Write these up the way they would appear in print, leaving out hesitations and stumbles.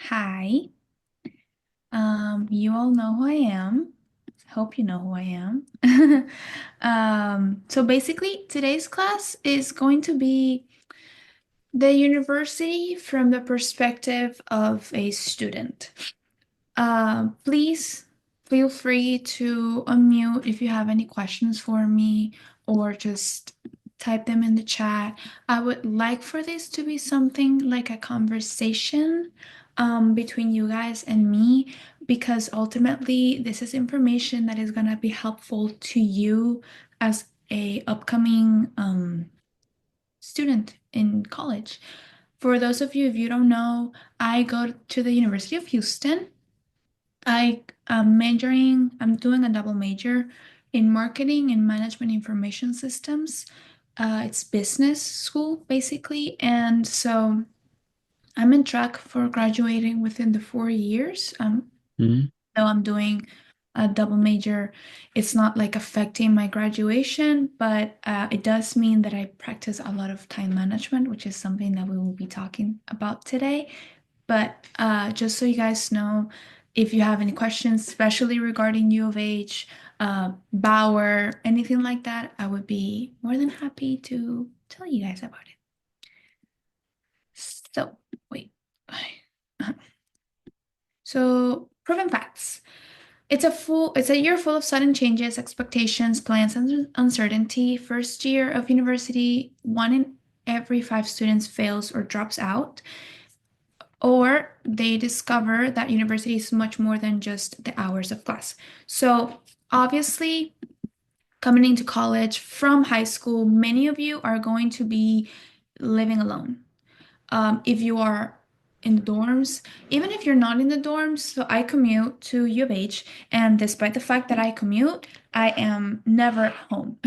Hi. You all know who I am. Hope you know who I am. So basically, today's class is going to be the university from the perspective of a student. Please feel free to unmute if you have any questions for me or just type them in the chat. I would like for this to be something like a conversation between you guys and me because ultimately this is information that is going to be helpful to you as a upcoming student in college. For those of you, if you don't know, I go to the University of Houston. I'm doing a double major in marketing and management information systems. It's business school basically. And so I'm in track for graduating within the 4 years. Mhm. Though I'm doing a double major, it's not like affecting my graduation, but it does mean that I practice a lot of time management, which is something that we will be talking about today. But just so you guys know, if you have any questions, especially regarding U of H, Bauer, anything like that, I would be more than happy to tell you guys about it. So, wait. So, proven facts. It's a year full of sudden changes, expectations, plans, and uncertainty. First year of university, one in every five students fails or drops out. Or they discover that university is much more than just the hours of class. So, obviously, coming into college from high school, many of you are going to be living alone. If you are in the dorms, even if you're not in the dorms, so I commute to U of H, and despite the fact that I commute, I am never at home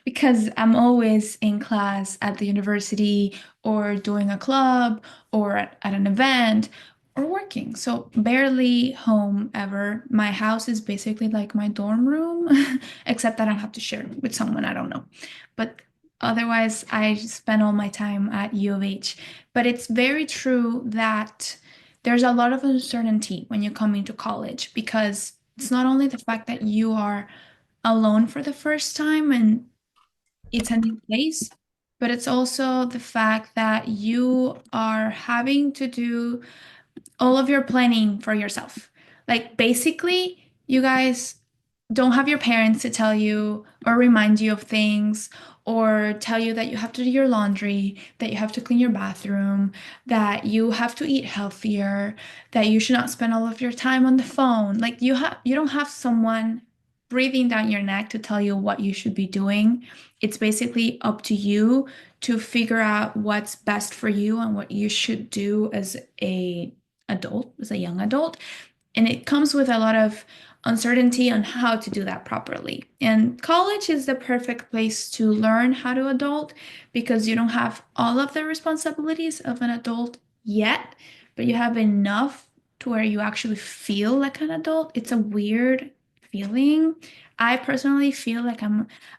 because I'm always in class at the university or doing a club or at an event or working. So barely home ever. My house is basically like my dorm room, except that I have to share it with someone I don't know. But otherwise, I spend all my time at U of H. But it's very true that there's a lot of uncertainty when you come into college because it's not only the fact that you are alone for the first time and it's a new place, but it's also the fact that you are having to do all of your planning for yourself. Like basically, you guys don't have your parents to tell you or remind you of things or tell you that you have to do your laundry, that you have to clean your bathroom, that you have to eat healthier, that you should not spend all of your time on the phone. Like you don't have someone breathing down your neck to tell you what you should be doing. It's basically up to you to figure out what's best for you and what you should do as a young adult. And it comes with a lot of uncertainty on how to do that properly. And college is the perfect place to learn how to adult because you don't have all of the responsibilities of an adult yet, but you have enough to where you actually feel like an adult. It's a weird feeling. I personally feel like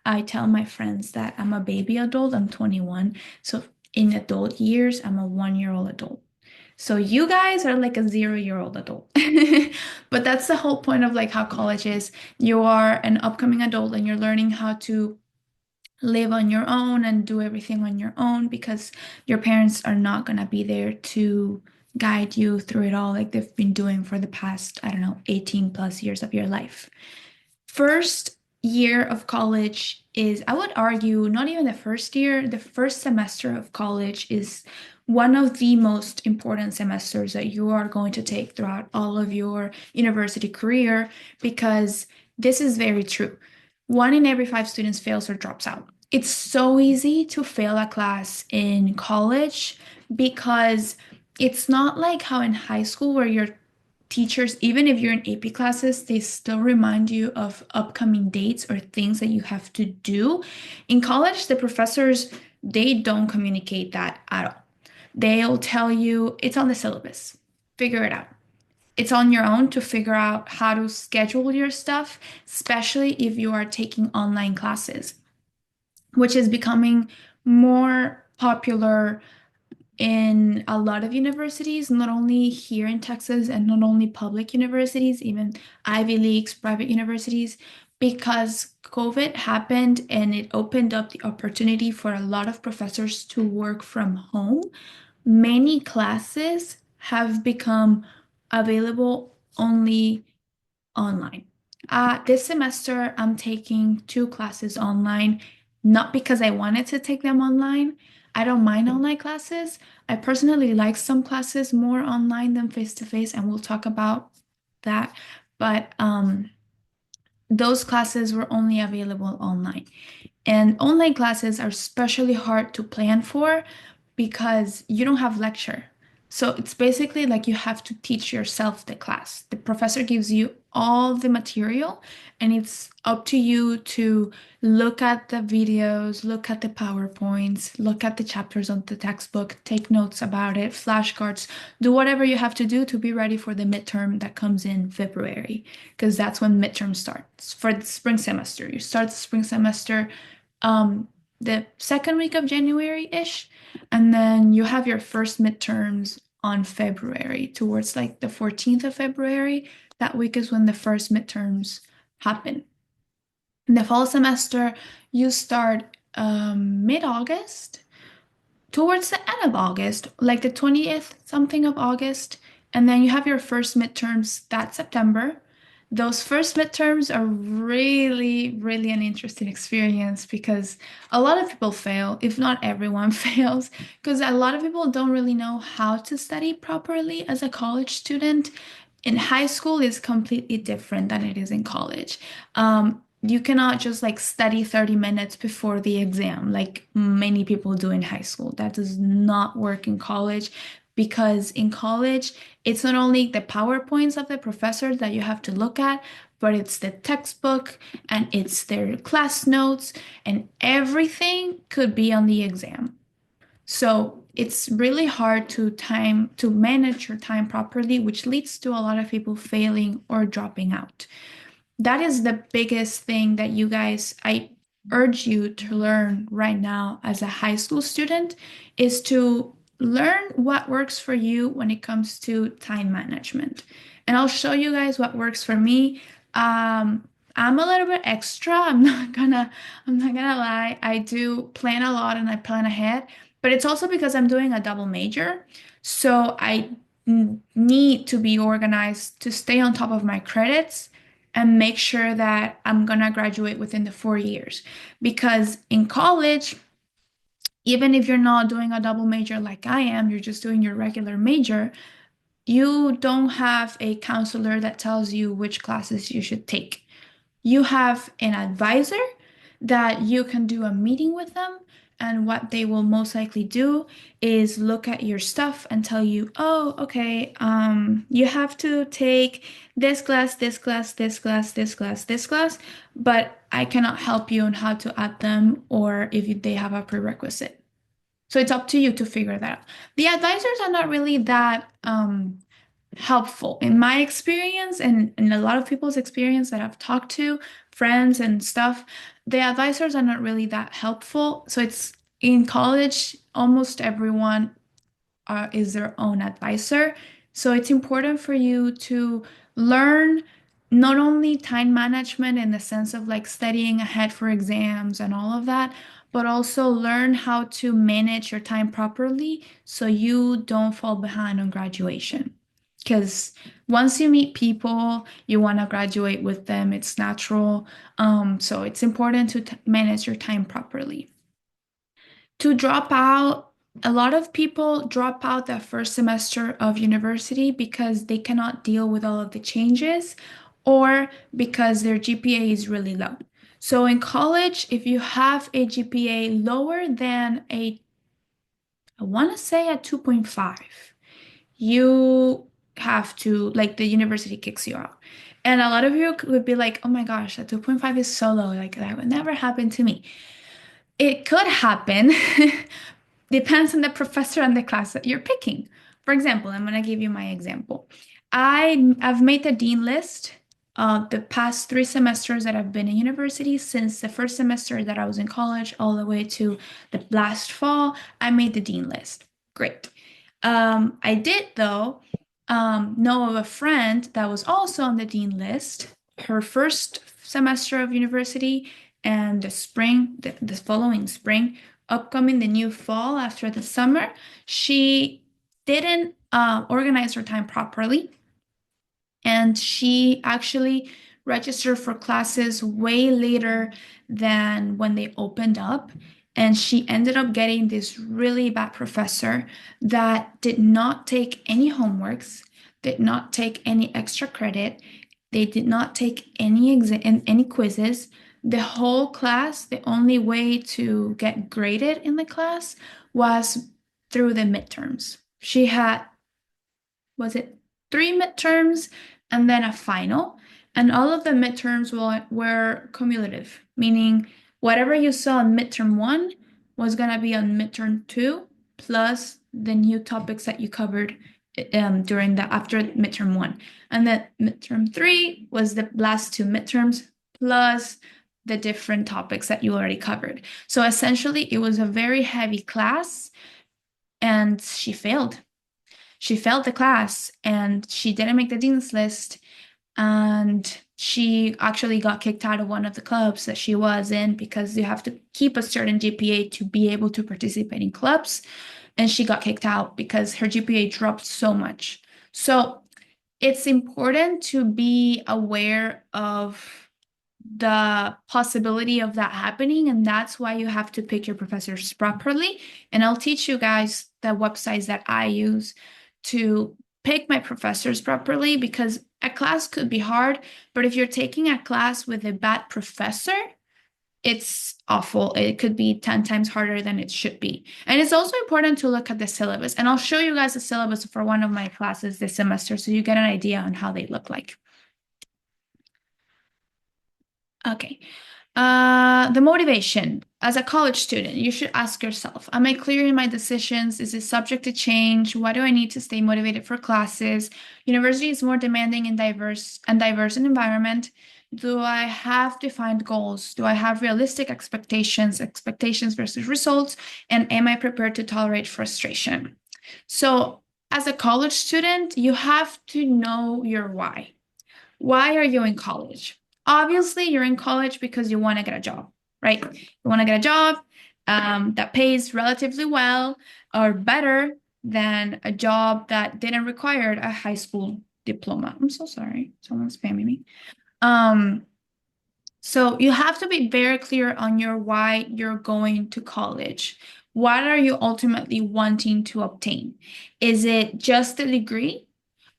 I tell my friends that I'm a baby adult. I'm 21. So in adult years, I'm a 1 year old adult. So you guys are like a 0 year old adult. But that's the whole point of like how college is. You are an upcoming adult and you're learning how to live on your own and do everything on your own because your parents are not going to be there to guide you through it all like they've been doing for the past, I don't know, 18 plus years of your life. First year of college is, I would argue, not even the first year, the first semester of college is one of the most important semesters that you are going to take throughout all of your university career because this is very true. One in every five students fails or drops out. It's so easy to fail a class in college because it's not like how in high school where you're teachers, even if you're in AP classes, they still remind you of upcoming dates or things that you have to do. In college, the professors, they don't communicate that at all. They'll tell you it's on the syllabus, figure it out. It's on your own to figure out how to schedule your stuff, especially if you are taking online classes, which is becoming more popular in a lot of universities, not only here in Texas and not only public universities, even Ivy Leagues, private universities, because COVID happened and it opened up the opportunity for a lot of professors to work from home. Many classes have become available only online. This semester, I'm taking two classes online, not because I wanted to take them online. I don't mind online classes. I personally like some classes more online than face to face, and we'll talk about that. But those classes were only available online. And online classes are especially hard to plan for because you don't have lecture. So it's basically like you have to teach yourself the class. The professor gives you all the material, and it's up to you to look at the videos, look at the PowerPoints, look at the chapters of the textbook, take notes about it, flashcards, do whatever you have to do to be ready for the midterm that comes in February, because that's when midterm starts for the spring semester. You start the spring semester um, the second week of January-ish, and then you have your first midterms on February, towards like the 14th of February. That week is when the first midterms happen. In the fall semester, you start mid-August, towards the end of August, like the 20th something of August, and then you have your first midterms that September. Those first midterms are really, really an interesting experience because a lot of people fail, if not everyone fails, because a lot of people don't really know how to study properly as a college student. In high school is completely different than it is in college. You cannot just like study 30 minutes before the exam like many people do in high school. That does not work in college because in college, it's not only the PowerPoints of the professor that you have to look at, but it's the textbook and it's their class notes, and everything could be on the exam. So it's really hard to manage your time properly, which leads to a lot of people failing or dropping out. That is the biggest thing that you guys, I urge you to learn right now as a high school student, is to learn what works for you when it comes to time management. And I'll show you guys what works for me. I'm a little bit extra. I'm not gonna lie. I do plan a lot and I plan ahead, but it's also because I'm doing a double major. So I need to be organized to stay on top of my credits and make sure that I'm gonna graduate within the 4 years. Because in college, even if you're not doing a double major like I am, you're just doing your regular major, you don't have a counselor that tells you which classes you should take. You have an advisor that you can do a meeting with them, and what they will most likely do is look at your stuff and tell you, oh, okay, you have to take this class, this class, this class, this class, this class, but I cannot help you on how to add them or if they have a prerequisite. So it's up to you to figure that out. The advisors are not really that helpful in my experience and in a lot of people's experience that I've talked to, friends and stuff. The advisors are not really that helpful. So it's in college, almost everyone is their own advisor. So it's important for you to learn not only time management in the sense of like studying ahead for exams and all of that, but also learn how to manage your time properly so you don't fall behind on graduation. Because once you meet people, you want to graduate with them. It's natural. So it's important to manage your time properly. To drop out, a lot of people drop out that first semester of university because they cannot deal with all of the changes or because their GPA is really low. So in college, if you have a GPA lower than I want to say a 2.5, you have to, like, the university kicks you out. And a lot of you would be like, oh my gosh, that 2.5 is so low. Like, that would never happen to me. It could happen. Depends on the professor and the class that you're picking. For example, I'm going to give you my example. I've made the dean list the past 3 semesters that I've been in university, since the first semester that I was in college all the way to the last fall. I made the dean list. Great. I did, though, know of a friend that was also on the dean list, her first semester of university, and the following spring, upcoming the new fall after the summer, she didn't organize her time properly, and she actually registered for classes way later than when they opened up. And she ended up getting this really bad professor that did not take any homeworks, did not take any extra credit. They did not take any quizzes. The whole class, the only way to get graded in the class was through the midterms. She had, was it three midterms and then a final? And all of the midterms were cumulative, meaning whatever you saw in midterm one was going to be on midterm two, plus the new topics that you covered during the after midterm one. And then midterm three was the last two midterms, plus the different topics that you already covered. So essentially, it was a very heavy class, and she failed the class and she didn't make the dean's list, and she actually got kicked out of one of the clubs that she was in because you have to keep a certain GPA to be able to participate in clubs, and she got kicked out because her GPA dropped so much. So it's important to be aware of the possibility of that happening, and that's why you have to pick your professors properly. And I'll teach you guys the websites that I use to pick my professors properly, because a class could be hard, but if you're taking a class with a bad professor, it's awful. It could be 10 times harder than it should be. And it's also important to look at the syllabus. And I'll show you guys the syllabus for one of my classes this semester so you get an idea on how they look like. Okay. The motivation. As a college student, you should ask yourself, am I clear in my decisions? Is it subject to change? What do I need to stay motivated for classes? University is more demanding and diverse in environment. Do I have defined goals? Do I have realistic expectations versus results? And am I prepared to tolerate frustration? So, as a college student, you have to know your why. Why are you in college? Obviously, you're in college because you want to get a job, right? You want to get a job that pays relatively well or better than a job that didn't require a high school diploma. I'm so sorry. Someone's spamming me. Um, so you have to be very clear on your why you're going to college. What are you ultimately wanting to obtain? Is it just a degree?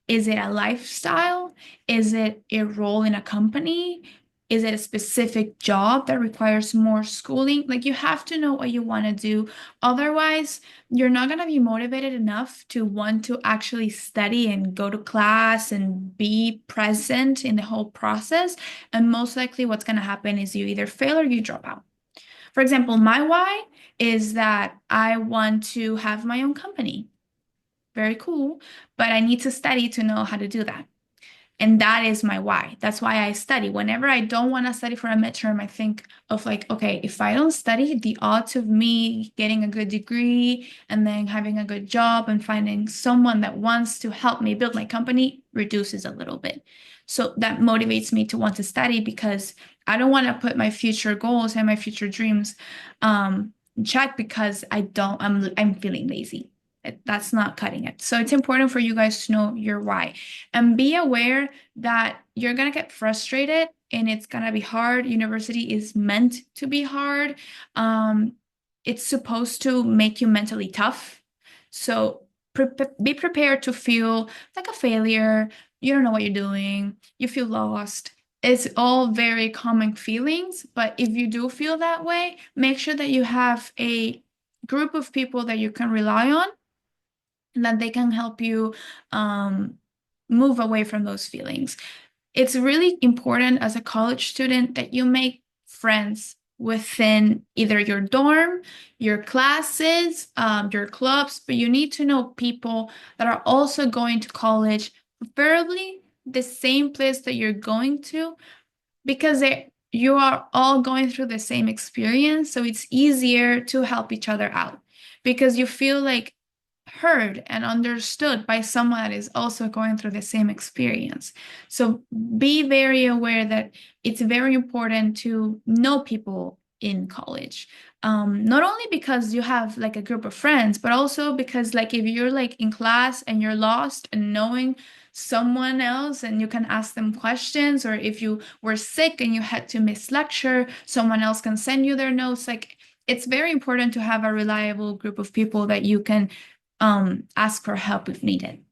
Is it a lifestyle? Is it a role in a company? Is it a specific job that requires more schooling? Like, you have to know what you want to do. Otherwise, you're not going to be motivated enough to want to actually study and go to class and be present in the whole process. And most likely, what's going to happen is you either fail or you drop out. For example, my why is that I want to have my own company. Very cool, but I need to study to know how to do that. And that is my why. That's why I study. Whenever I don't want to study for a midterm, I think of like, okay, if I don't study, the odds of me getting a good degree and then having a good job and finding someone that wants to help me build my company reduces a little bit. So that motivates me to want to study, because I don't want to put my future goals and my future dreams in check because I'm feeling lazy. That's not cutting it. So it's important for you guys to know your why, and be aware that you're going to get frustrated and it's going to be hard. University is meant to be hard. It's supposed to make you mentally tough. So be prepared to feel like a failure. You don't know what you're doing. You feel lost. It's all very common feelings. But if you do feel that way, make sure that you have a group of people that you can rely on, that they can help you move away from those feelings. It's really important as a college student that you make friends within either your dorm, your classes, your clubs, but you need to know people that are also going to college, preferably the same place that you're going to, because you are all going through the same experience. So it's easier to help each other out, because you feel like heard and understood by someone that is also going through the same experience. So be very aware that it's very important to know people in college. Not only because you have like a group of friends, but also because like if you're like in class and you're lost and knowing someone else and you can ask them questions, or if you were sick and you had to miss lecture, someone else can send you their notes. Like it's very important to have a reliable group of people that you can ask for help if needed.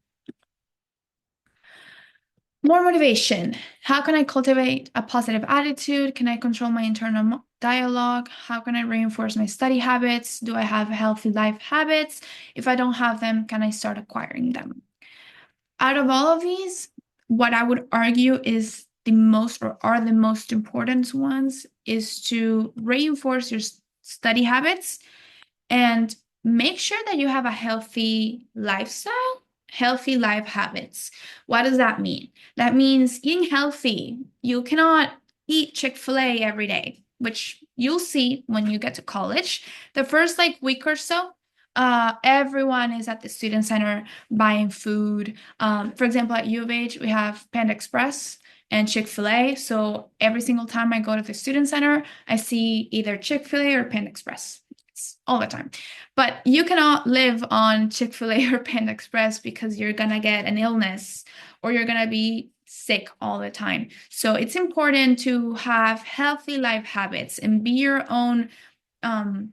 More motivation. How can I cultivate a positive attitude? Can I control my internal dialogue? How can I reinforce my study habits? Do I have healthy life habits? If I don't have them, can I start acquiring them? Out of all of these, what I would argue is the most or are the most important ones is to reinforce your study habits and make sure that you have a healthy lifestyle, healthy life habits. What does that mean? That means eating healthy. You cannot eat Chick-fil-A every day, which you'll see when you get to college. The first like week or so, everyone is at the student center buying food. For example, at U of H, we have Panda Express and Chick-fil-A. So every single time I go to the student center, I see either Chick-fil-A or Panda Express all the time. But you cannot live on Chick-fil-A or Panda Express because you're gonna get an illness or you're gonna be sick all the time. So it's important to have healthy life habits and be your own um,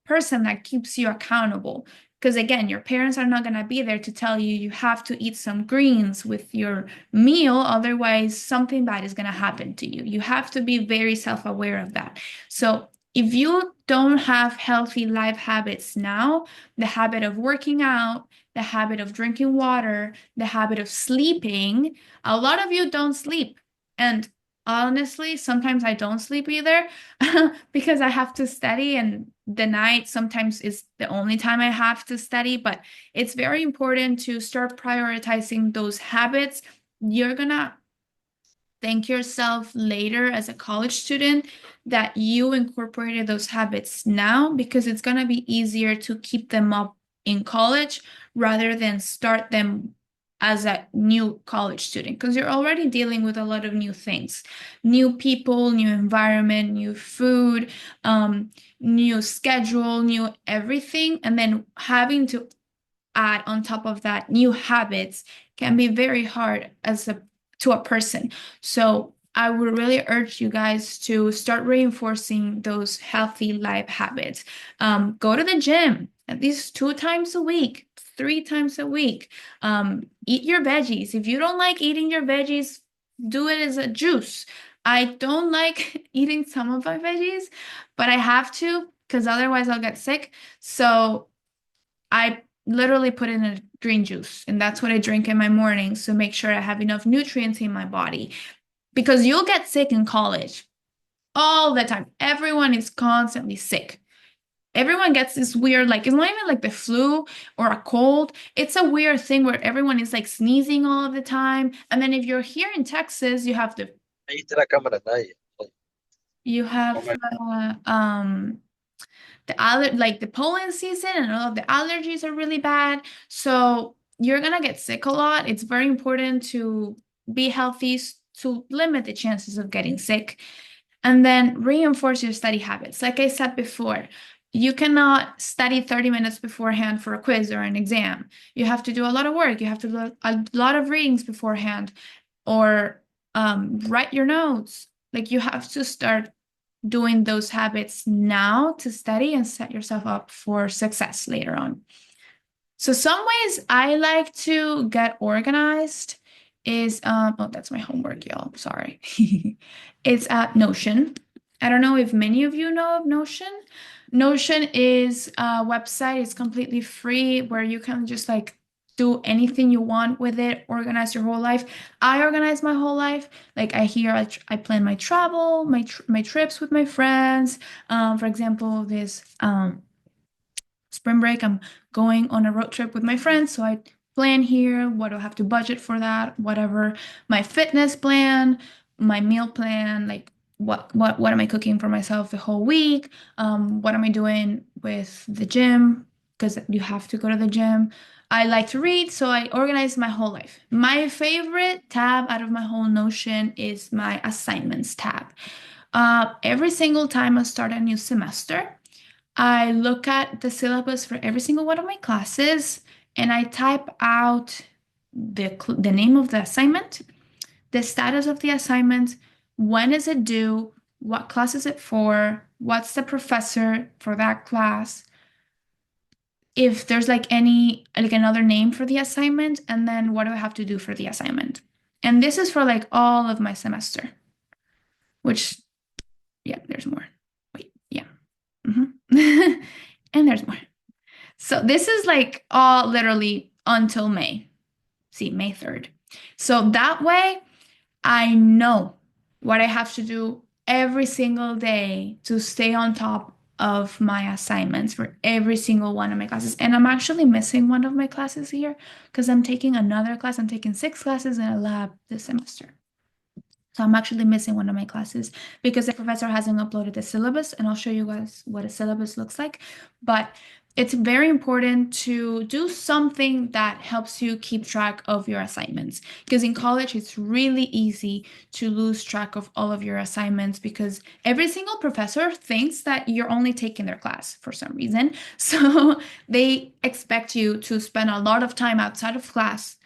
person that keeps you accountable. Because again, your parents are not going to be there to tell you you have to eat some greens with your meal, otherwise, something bad is going to happen to you. You have to be very self aware of that. So, if you don't have healthy life habits now, the habit of working out, the habit of drinking water, the habit of sleeping, a lot of you don't sleep. And honestly, sometimes I don't sleep either because I have to study, and the night sometimes is the only time I have to study. But it's very important to start prioritizing those habits. You're gonna thank yourself later as a college student that you incorporated those habits now, because it's gonna be easier to keep them up in college rather than start them as a new college student, because you're already dealing with a lot of new things, new people, new environment, new food, new schedule, new everything. And then having to add on top of that new habits can be very hard as a to a person. So I would really urge you guys to start reinforcing those healthy life habits. Go to the gym at least 2 times a week, 3 times a week. Eat your veggies. If you don't like eating your veggies, do it as a juice. I don't like eating some of my veggies, but I have to because otherwise I'll get sick. So I literally put in a green juice, and that's what I drink in my mornings to make sure I have enough nutrients in my body. Because you'll get sick in college all the time. Everyone is constantly sick. Everyone gets this weird, like, it's not even like the flu or a cold. It's a weird thing where everyone is like sneezing all of the time. And then if you're here in Texas, Ahí está la cámara, nadie. you have Ponga- like the pollen season, and all of the allergies are really bad. So you're gonna get sick a lot. It's very important to be healthy to limit the chances of getting sick. And then reinforce your study habits. Like I said before, you cannot study 30 minutes beforehand for a quiz or an exam. You have to do a lot of work. You have to do a lot of readings beforehand, or write your notes. Like you have to start doing those habits now to study and set yourself up for success later on. So some ways I like to get organized is oh, that's my homework, y'all. Sorry. It's at Notion. I don't know if many of you know of Notion. Notion is a website, it's completely free where you can just like do anything you want with it, organize your whole life. I organize my whole life. Like I plan my travel, my trips with my friends. For example, this spring break, I'm going on a road trip with my friends. So I plan here what do I have to budget for that, whatever. My fitness plan, my meal plan, like what am I cooking for myself the whole week? What am I doing with the gym? because you have to go to the gym. I like to read, so I organize my whole life. My favorite tab out of my whole Notion is my assignments tab. Every single time I start a new semester, I look at the syllabus for every single one of my classes and I type out the name of the assignment, the status of the assignment, when is it due, what class is it for, what's the professor for that class, if there's like any like another name for the assignment, and then what do I have to do for the assignment. And this is for like all of my semester, which yeah, there's more. Wait, yeah. Mhm. And there's more. So this is like all literally until May. See, May 3rd. So that way I know what I have to do every single day to stay on top of my assignments for every single one of my classes. And I'm actually missing one of my classes here because I'm taking another class. I'm taking 6 classes in a lab this semester. So I'm actually missing one of my classes because the professor hasn't uploaded the syllabus, and I'll show you guys what a syllabus looks like. But it's very important to do something that helps you keep track of your assignments. Because in college, it's really easy to lose track of all of your assignments because every single professor thinks that you're only taking their class for some reason. So they expect you to spend a lot of time outside of class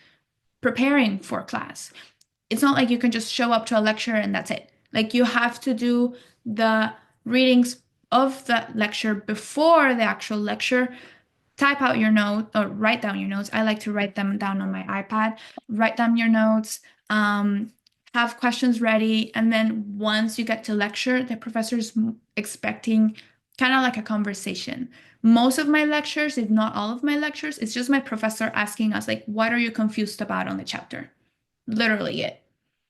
preparing for class. It's not like you can just show up to a lecture and that's it. Like you have to do the readings of the lecture before the actual lecture, type out your note or write down your notes. I like to write them down on my iPad. Write down your notes, have questions ready, and then once you get to lecture, the professor's expecting kind of like a conversation. Most of my lectures, if not all of my lectures, it's just my professor asking us like, what are you confused about on the chapter? Literally it.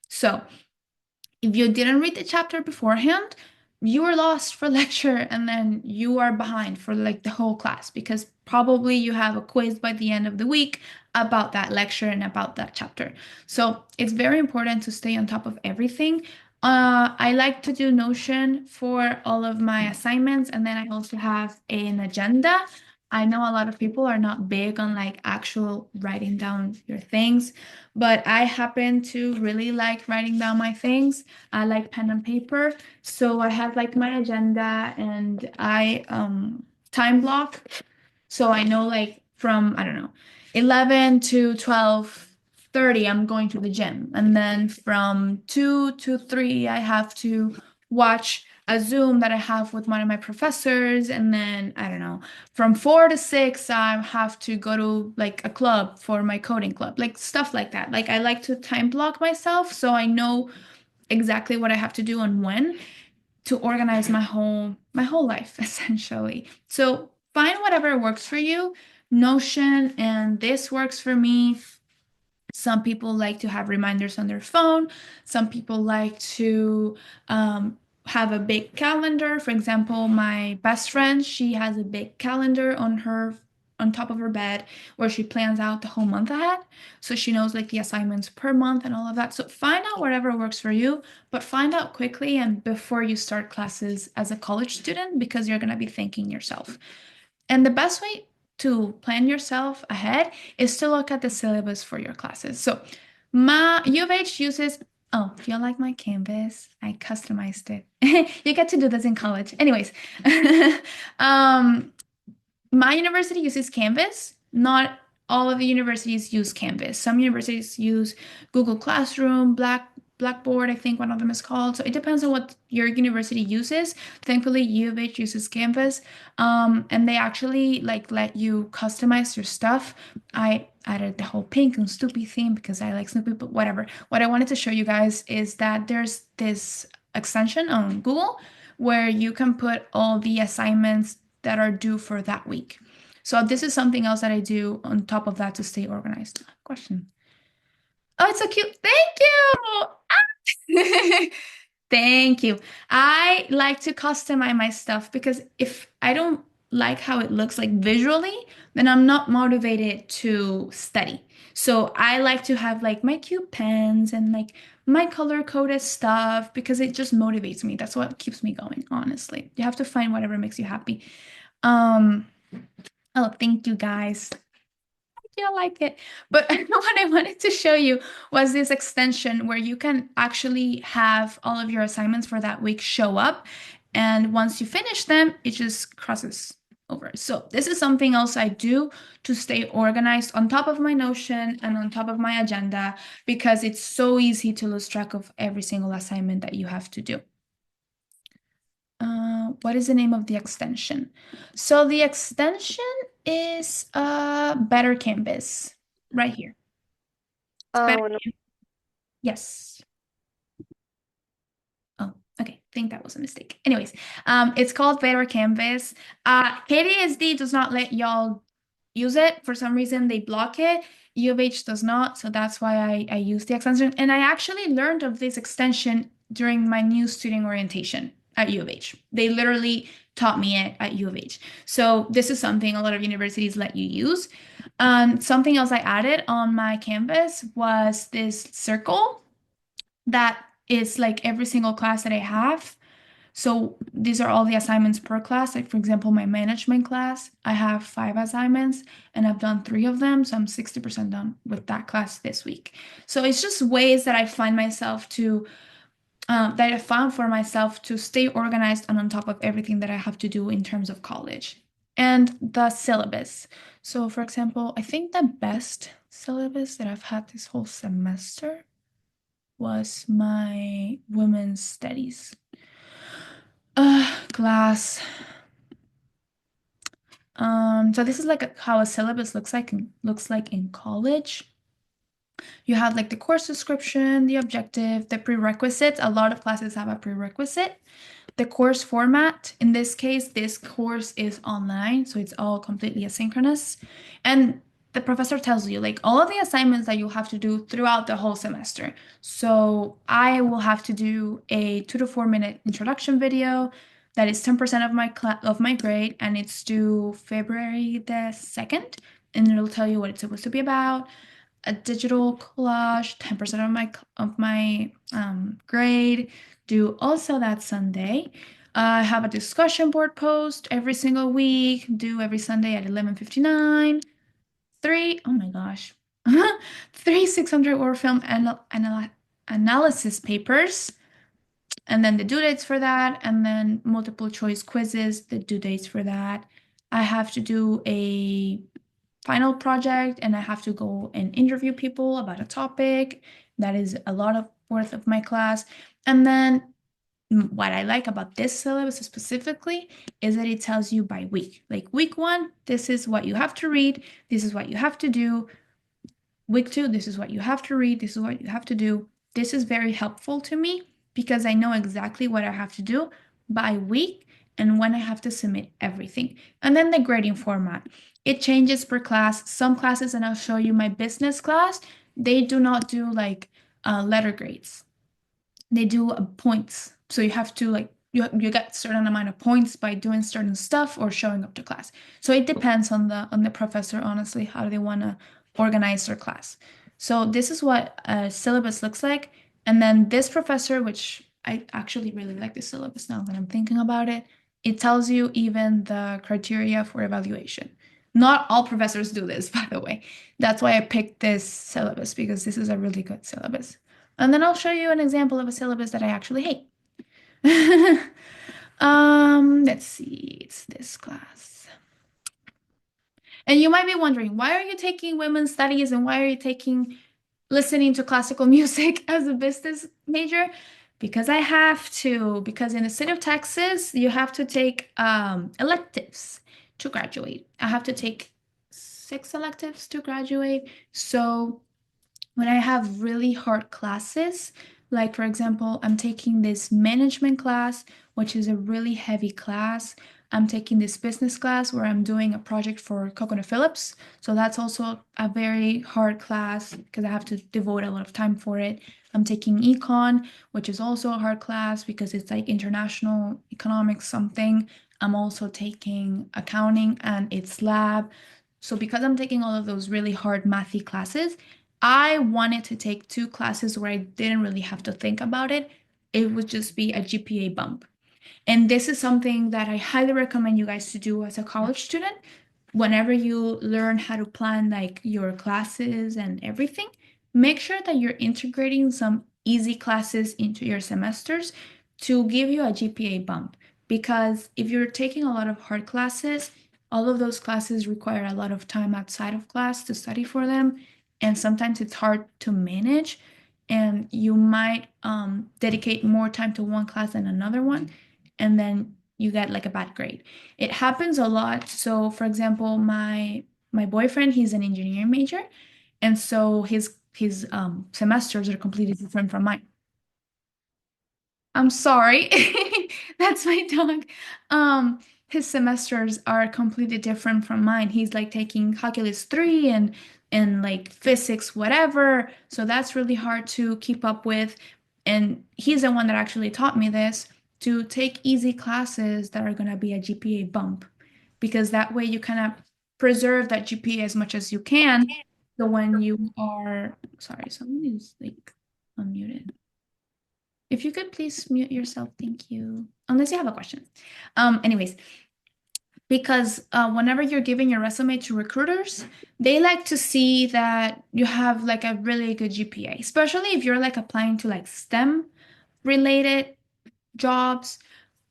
So if you didn't read the chapter beforehand, you are lost for lecture and then you are behind for like the whole class because probably you have a quiz by the end of the week about that lecture and about that chapter. So it's very important to stay on top of everything. I like to do Notion for all of my assignments, and then I also have an agenda. I know a lot of people are not big on like actual writing down your things, but I happen to really like writing down my things. I like pen and paper. So I have like my agenda and I time block. So I know like from, I don't know, 11 to 12:30 I'm going to the gym. And then from 2 to 3 I have to watch a Zoom that I have with one of my professors. And then I don't know, from 4 to 6 I have to go to like a club for my coding club, like stuff like that. Like I like to time block myself so I know exactly what I have to do and when to organize my whole life essentially. So find whatever works for you. Notion and this works for me. Some people like to have reminders on their phone. Some people like to have a big calendar. For example, my best friend, she has a big calendar on top of her bed where she plans out the whole month ahead. So she knows like the assignments per month and all of that. So find out whatever works for you, but find out quickly and before you start classes as a college student because you're going to be thinking yourself. And the best way to plan yourself ahead is to look at the syllabus for your classes. So my U of H uses, oh, if you like my Canvas, I customized it. You get to do this in college. Anyways, um, my university uses Canvas. Not all of the universities use Canvas. Some universities use Google Classroom, Blackboard, I think one of them is called. So it depends on what your university uses. Thankfully, U of H uses Canvas, and they actually like let you customize your stuff. I added the whole pink and Snoopy theme because I like Snoopy, but whatever. What I wanted to show you guys is that there's this extension on Google where you can put all the assignments that are due for that week. So this is something else that I do on top of that to stay organized. Question. Oh, it's so cute. Thank you. Thank you. I like to customize my stuff because if I don't like how it looks like visually, then I'm not motivated to study. So I like to have like my cute pens and like my color coded stuff because it just motivates me. That's what keeps me going, honestly. You have to find whatever makes you happy. Um, Oh, thank you guys. Yeah, I like it. But what I wanted to show you was this extension where you can actually have all of your assignments for that week show up. And once you finish them, it just crosses over. So this is something else I do to stay organized on top of my Notion and on top of my agenda because it's so easy to lose track of every single assignment that you have to do. What is the name of the extension? So the extension is Better Canvas right here. It's Ah, Better bueno. Yes. Oh, okay. I think that was a mistake. Anyways, it's called Better Canvas. KDSD does not let y'all use it. For some reason, they block it. U of H does not, so that's why I use the extension. And I actually learned of this extension during my new student orientation at U of H. They literally taught me it at U of H. So this is something a lot of universities let you use. Something else I added on my Canvas was this circle that is like every single class that I have. So these are all the assignments per class. Like for example, my management class, I have 5 assignments and I've done 3 of them. So I'm 60% done with that class this week. So it's just ways that I find myself to, that I found for myself to stay organized and on top of everything that I have to do in terms of college. And the syllabus. So for example, I think the best syllabus that I've had this whole semester was my women's studies class. So this is like how a syllabus looks like in college. You have like the course description, the objective, the prerequisites. A lot of classes have a prerequisite. The course format, in this case, this course is online, so it's all completely asynchronous. And the professor tells you like all of the assignments that you have to do throughout the whole semester. So I will have to do a 2 to 4 minute introduction video that is 10% of my grade, and it's due February the 2nd, and it'll tell you what it's supposed to be about. A digital collage, 10% of my grade, due also that Sunday. I have a discussion board post every single week, due every Sunday at 11:59. Oh my gosh, 3 600 word film analysis papers, and then the due dates for that, and then multiple choice quizzes, the due dates for that. I have to do a final project and I have to go and interview people about a topic. That is a lot of worth of my class. And then what I like about this syllabus specifically is that it tells you by week. Like week 1, this is what you have to read, this is what you have to do. Week 2, this is what you have to read, this is what you have to do. This is very helpful to me because I know exactly what I have to do by week and when I have to submit everything. And then the grading format. It changes per class. Some classes, and I'll show you my business class, they do not do like letter grades. They do points. So you have to like you get certain amount of points by doing certain stuff or showing up to class. So it depends on the professor, honestly, how they want to organize their class. So this is what a syllabus looks like. And then this professor, which I actually really like the syllabus now that I'm thinking about it, it tells you even the criteria for evaluation. Not all professors do this, by the way. That's why I picked this syllabus because this is a really good syllabus. And then I'll show you an example of a syllabus that I actually hate. Let's see, it's this class. And you might be wondering, why are you taking women's studies and why are you taking listening to classical music as a business major? Because I have to, because in the state of Texas, you have to take electives to graduate. I have to take 6 electives to graduate. So when I have really hard classes, like for example, I'm taking this management class, which is a really heavy class. I'm taking this business class where I'm doing a project for CoconaPhillips. So that's also a very hard class because I have to devote a lot of time for it. I'm taking econ, which is also a hard class because it's like international economics something. I'm also taking accounting and it's lab. So because I'm taking all of those really hard mathy classes, I wanted to take 2 classes where I didn't really have to think about it. It would just be a GPA bump. And this is something that I highly recommend you guys to do as a college student whenever you learn how to plan like your classes and everything, make sure that you're integrating some easy classes into your semesters to give you a GPA bump. Because if you're taking a lot of hard classes, all of those classes require a lot of time outside of class to study for them, and sometimes it's hard to manage, and you might dedicate more time to one class than another one, and then you get like a bad grade. It happens a lot. So, for example, my boyfriend, he's an engineering major, and so his semesters are completely different from mine. I'm sorry. That's my dog. Um, his semesters are completely different from mine. He's like taking calculus 3 and like physics whatever. So that's really hard to keep up with. And he's the one that actually taught me this, to take easy classes that are going to be a GPA bump, because that way you kind of preserve that GPA as much as you can. So when you are, sorry, someone is like unmuted. If you could please mute yourself, thank you. Unless you have a question. Anyways, because whenever you're giving your resume to recruiters, they like to see that you have like a really good GPA, especially if you're like applying to like STEM related jobs,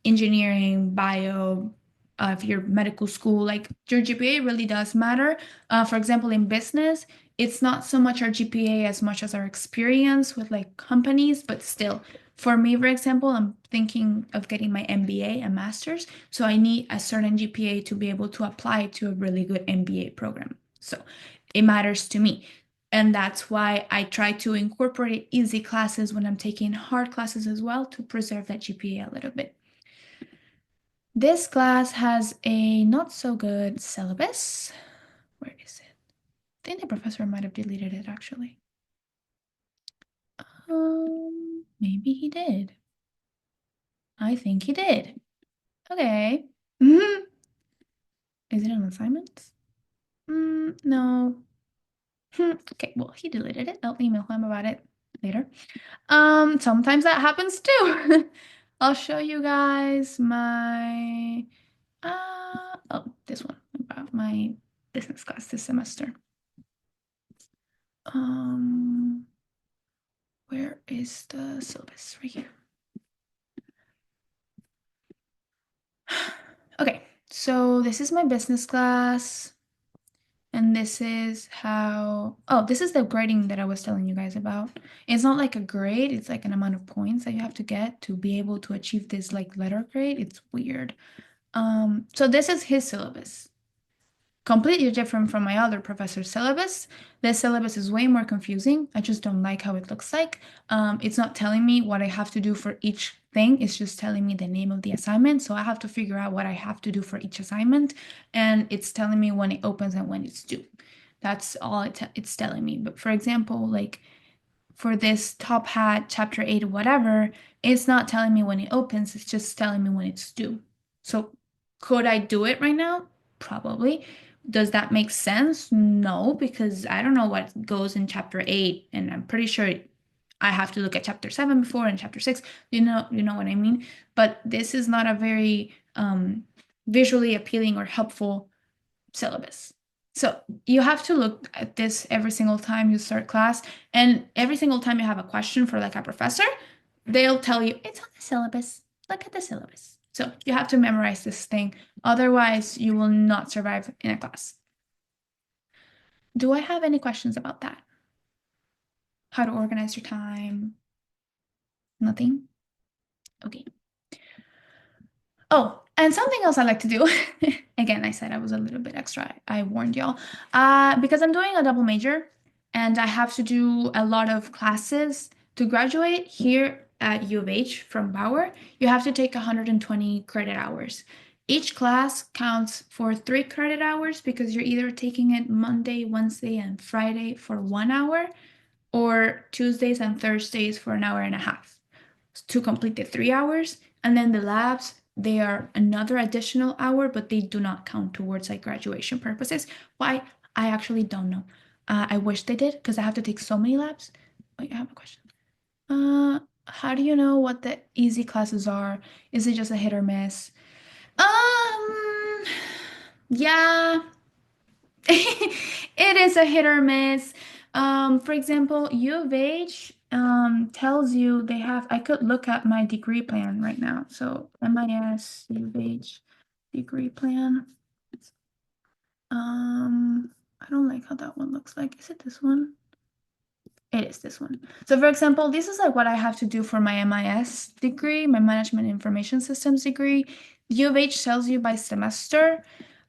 engineering, bio, if you're medical school, like your GPA really does matter. For example, in business, it's not so much our GPA as much as our experience with like companies, but still, for me, for example, I'm thinking of getting my MBA, a master's, so I need a certain GPA to be able to apply to a really good MBA program. So it matters to me. And that's why I try to incorporate easy classes when I'm taking hard classes as well to preserve that GPA a little bit. This class has a not so good syllabus. Where is it? I think the professor might have deleted it actually. Maybe he did. I think he did. Okay. Mhm. Is it on assignments? No. Okay, well, he deleted it. I'll email him about it later. Sometimes that happens too. I'll show you guys my oh, this one about my business class this semester. Um, where is the syllabus? Right here. Okay, so this is my business class, and this is how, oh, this is the grading that I was telling you guys about. It's not like a grade, it's like an amount of points that you have to get to be able to achieve this like letter grade. It's weird. So this is his syllabus. Completely different from my other professor's syllabus. This syllabus is way more confusing. I just don't like how it looks like. It's not telling me what I have to do for each thing. It's just telling me the name of the assignment. So I have to figure out what I have to do for each assignment. And it's telling me when it opens and when it's due. That's all it's telling me. But for example, like for this top hat, chapter 8, or whatever, it's not telling me when it opens, it's just telling me when it's due. So could I do it right now? Probably. Does that make sense? No, because I don't know what goes in chapter 8, and I'm pretty sure I have to look at chapter 7 before and chapter 6. You know what I mean? But this is not a very visually appealing or helpful syllabus. So you have to look at this every single time you start class, and every single time you have a question for like a professor, they'll tell you it's on the syllabus. Look at the syllabus. So you have to memorize this thing. Otherwise, you will not survive in a class. Do I have any questions about that? How to organize your time? Nothing? Okay. Oh, and something else I like to do. Again, I said I was a little bit extra. I warned y'all. Because I'm doing a double major and I have to do a lot of classes to graduate here at U of H from Bauer. You have to take 120 credit hours. Each class counts for 3 credit hours because you're either taking it Monday, Wednesday, and Friday for 1 hour, or Tuesdays and Thursdays for an hour and a half to complete the 3 hours. And then the labs, they are another additional hour, but they do not count towards like graduation purposes. Why? I actually don't know. I wish they did because I have to take so many labs. Wait, I have a question. How do you know what the easy classes are? Is it just a hit or miss? Um, yeah. It is a hit or miss. For example, U of H tells you they have, I could look at my degree plan right now. So MIS U of H degree plan. I don't like how that one looks like. Is it this one? It is this one. So for example, this is like what I have to do for my MIS degree, my Management Information Systems degree. U of H tells you by semester.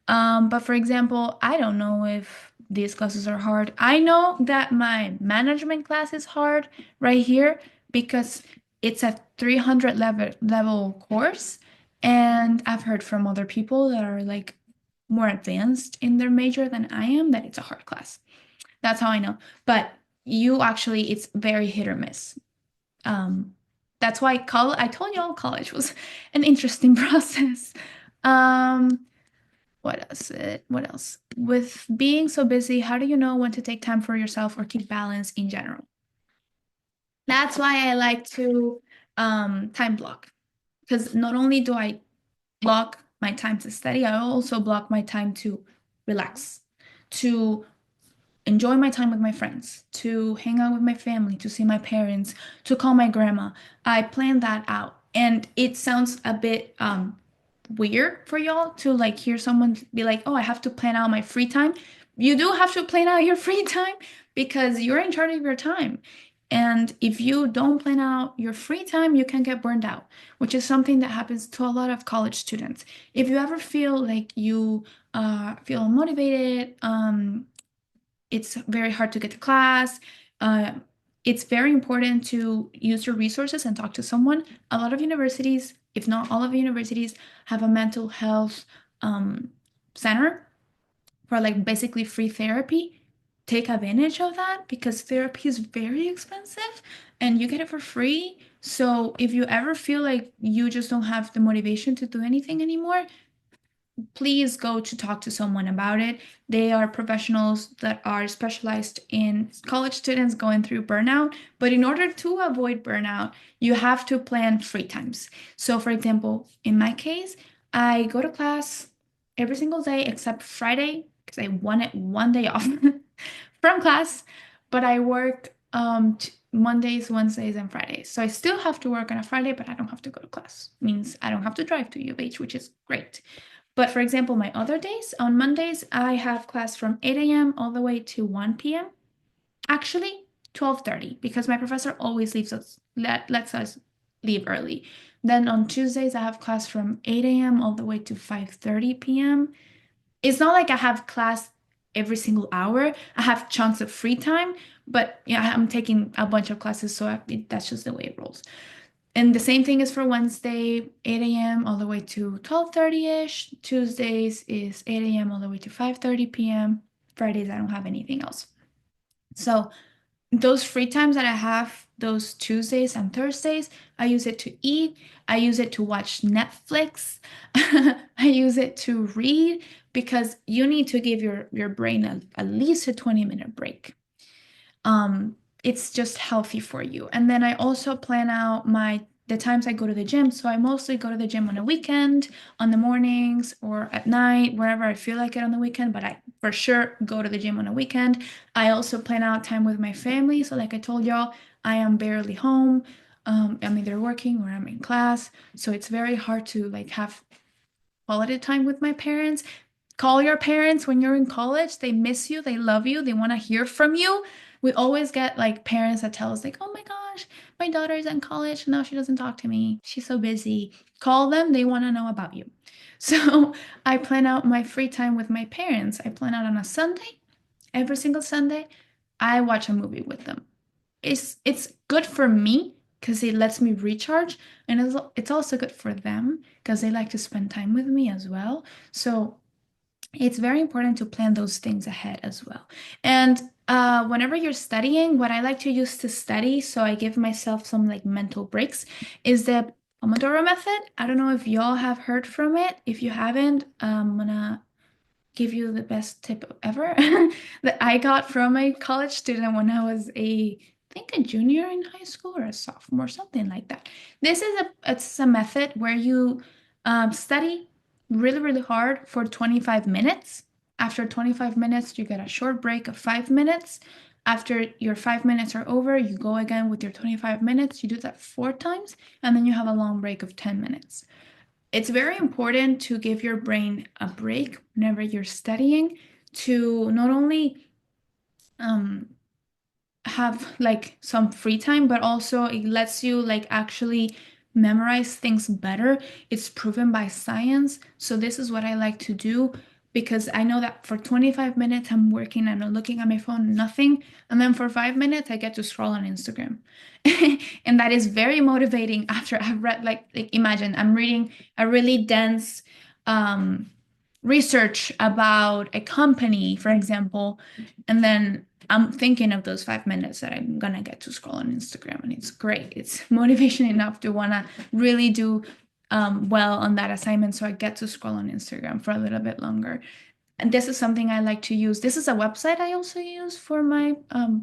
But for example, I don't know if these classes are hard. I know that my management class is hard right here because it's a 300 level course. And I've heard from other people that are like more advanced in their major than I am that it's a hard class. That's how I know. But you actually, it's very hit or miss. Um, that's why I told you all college was an interesting process. Um, what else? What else? With being so busy, how do you know when to take time for yourself or keep balance in general? That's why I like to time block because not only do I block my time to study, I also block my time to relax, to enjoy my time with my friends, to hang out with my family, to see my parents, to call my grandma. I plan that out. And it sounds a bit weird for y'all to like hear someone be like, "Oh, I have to plan out my free time." You do have to plan out your free time because you're in charge of your time. And if you don't plan out your free time, you can get burned out, which is something that happens to a lot of college students. If you ever feel like you feel motivated, it's very hard to get to class. Uh, it's very important to use your resources and talk to someone. A lot of universities, if not all of the universities, have a mental health um, center for like basically free therapy. Take advantage of that because therapy is very expensive and you get it for free. So if you ever feel like you just don't have the motivation to do anything anymore, please go to talk to someone about it. They are professionals that are specialized in college students going through burnout. But in order to avoid burnout, you have to plan free times. So, for example, in my case, I go to class every single day except Friday because I wanted one day off from class, but I work Mondays, Wednesdays, and Fridays. So I still have to work on a Friday, but I don't have to go to class. Means I don't have to drive to U of H, which is great. But for example, my other days, on Mondays, I have class from 8 a.m. all the way to 1 p.m. Actually, 12:30, because my professor always lets us leave early. Then on Tuesdays, I have class from 8 a.m. all the way to 5:30 p.m. It's not like I have class every single hour. I have chunks of free time, but yeah, I'm taking a bunch of classes, so that's just the way it rolls. And the same thing is for Wednesday, 8 a.m. all the way to 12:30-ish. Tuesdays is 8 a.m. all the way to 5:30 p.m. Fridays, I don't have anything else. So those free times that I have, those Tuesdays and Thursdays, I use it to eat. I use it to watch Netflix. I use it to read because you need to give your brain at least a 20-minute break. It's just healthy for you. And then I also plan out the times I go to the gym. So I mostly go to the gym on a weekend, on the mornings or at night, wherever I feel like it on the weekend, but I for sure go to the gym on a weekend. I also plan out time with my family. So like I told y'all, I am barely home. I'm either working or I'm in class. So it's very hard to like have quality time with my parents. Call your parents when you're in college. They miss you, they love you, they want to hear from you. We always get like parents that tell us like, "Oh my gosh, my daughter's in college and now she doesn't talk to me. She's so busy." Call them, they want to know about you. So, I plan out my free time with my parents. I plan out on a Sunday, every single Sunday, I watch a movie with them. It's good for me because it lets me recharge, and it's also good for them because they like to spend time with me as well. So it's very important to plan those things ahead as well. And whenever you're studying, what I like to use to study, so I give myself some like mental breaks, is the Pomodoro method. I don't know if y'all have heard from it. If you haven't, I'm gonna give you the best tip ever that I got from a college student when I was I think a junior in high school or a sophomore, something like that. It's a method where you study really, really hard for 25 minutes. After 25 minutes, you get a short break of 5 minutes. After your 5 minutes are over, you go again with your 25 minutes. You do that 4 times, and then you have a long break of 10 minutes. It's very important to give your brain a break whenever you're studying to not only um, have like some free time, but also it lets you like actually memorize things better. It's proven by science. So this is what I like to do because I know that for 25 minutes I'm working and I'm looking at my phone, nothing. And then for 5 minutes I get to scroll on Instagram. And that is very motivating after I've read like imagine I'm reading a really dense um research about a company, for example, and then I'm thinking of those 5 minutes that I'm gonna get to scroll on Instagram, and it's great. It's motivation enough to wanna really do well on that assignment, so I get to scroll on Instagram for a little bit longer. And this is something I like to use. This is a website I also use for my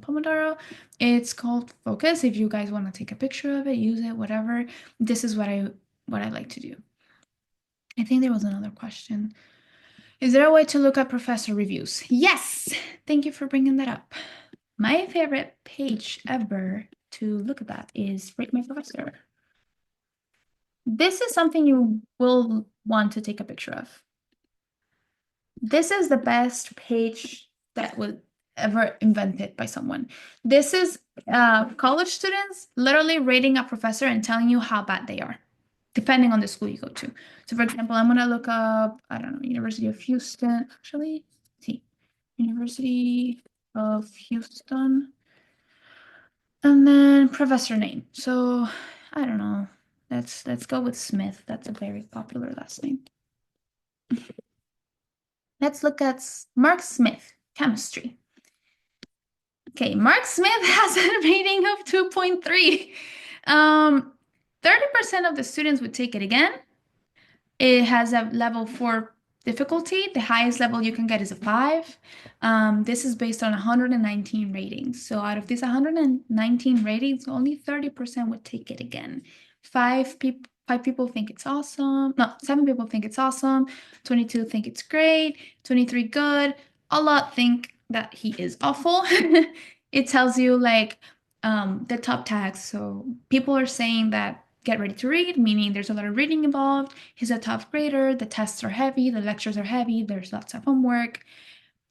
Pomodoro. It's called Focus. If you guys want to take a picture of it, use it, whatever. This is what I like to do. I think there was another question. Is there a way to look at professor reviews? Yes, thank you for bringing that up. My favorite page ever to look at that is Rate My Professor. This is something you will want to take a picture of. This is the best page that was ever invented by someone. This is college students literally rating a professor and telling you how bad they are, depending on the school you go to. So for example, I'm gonna look up, I don't know, University of Houston, actually, see, University of Houston, and then professor name. So I don't know. Let's go with Smith. That's a very popular last name. Let's look at Mark Smith, chemistry. Okay, Mark Smith has a rating of 2.3. 30% of the students would take it again. It has a level 4 difficulty. The highest level you can get is a 5. This is based on 119 ratings. So out of these 119 ratings, only 30% would take it again. Five people think it's awesome. No, 7 people think it's awesome. 22 think it's great. 23 good. A lot think that he is awful. It tells you like the top tags. So people are saying that get ready to read, meaning there's a lot of reading involved. He's a tough grader. The tests are heavy. The lectures are heavy. There's lots of homework.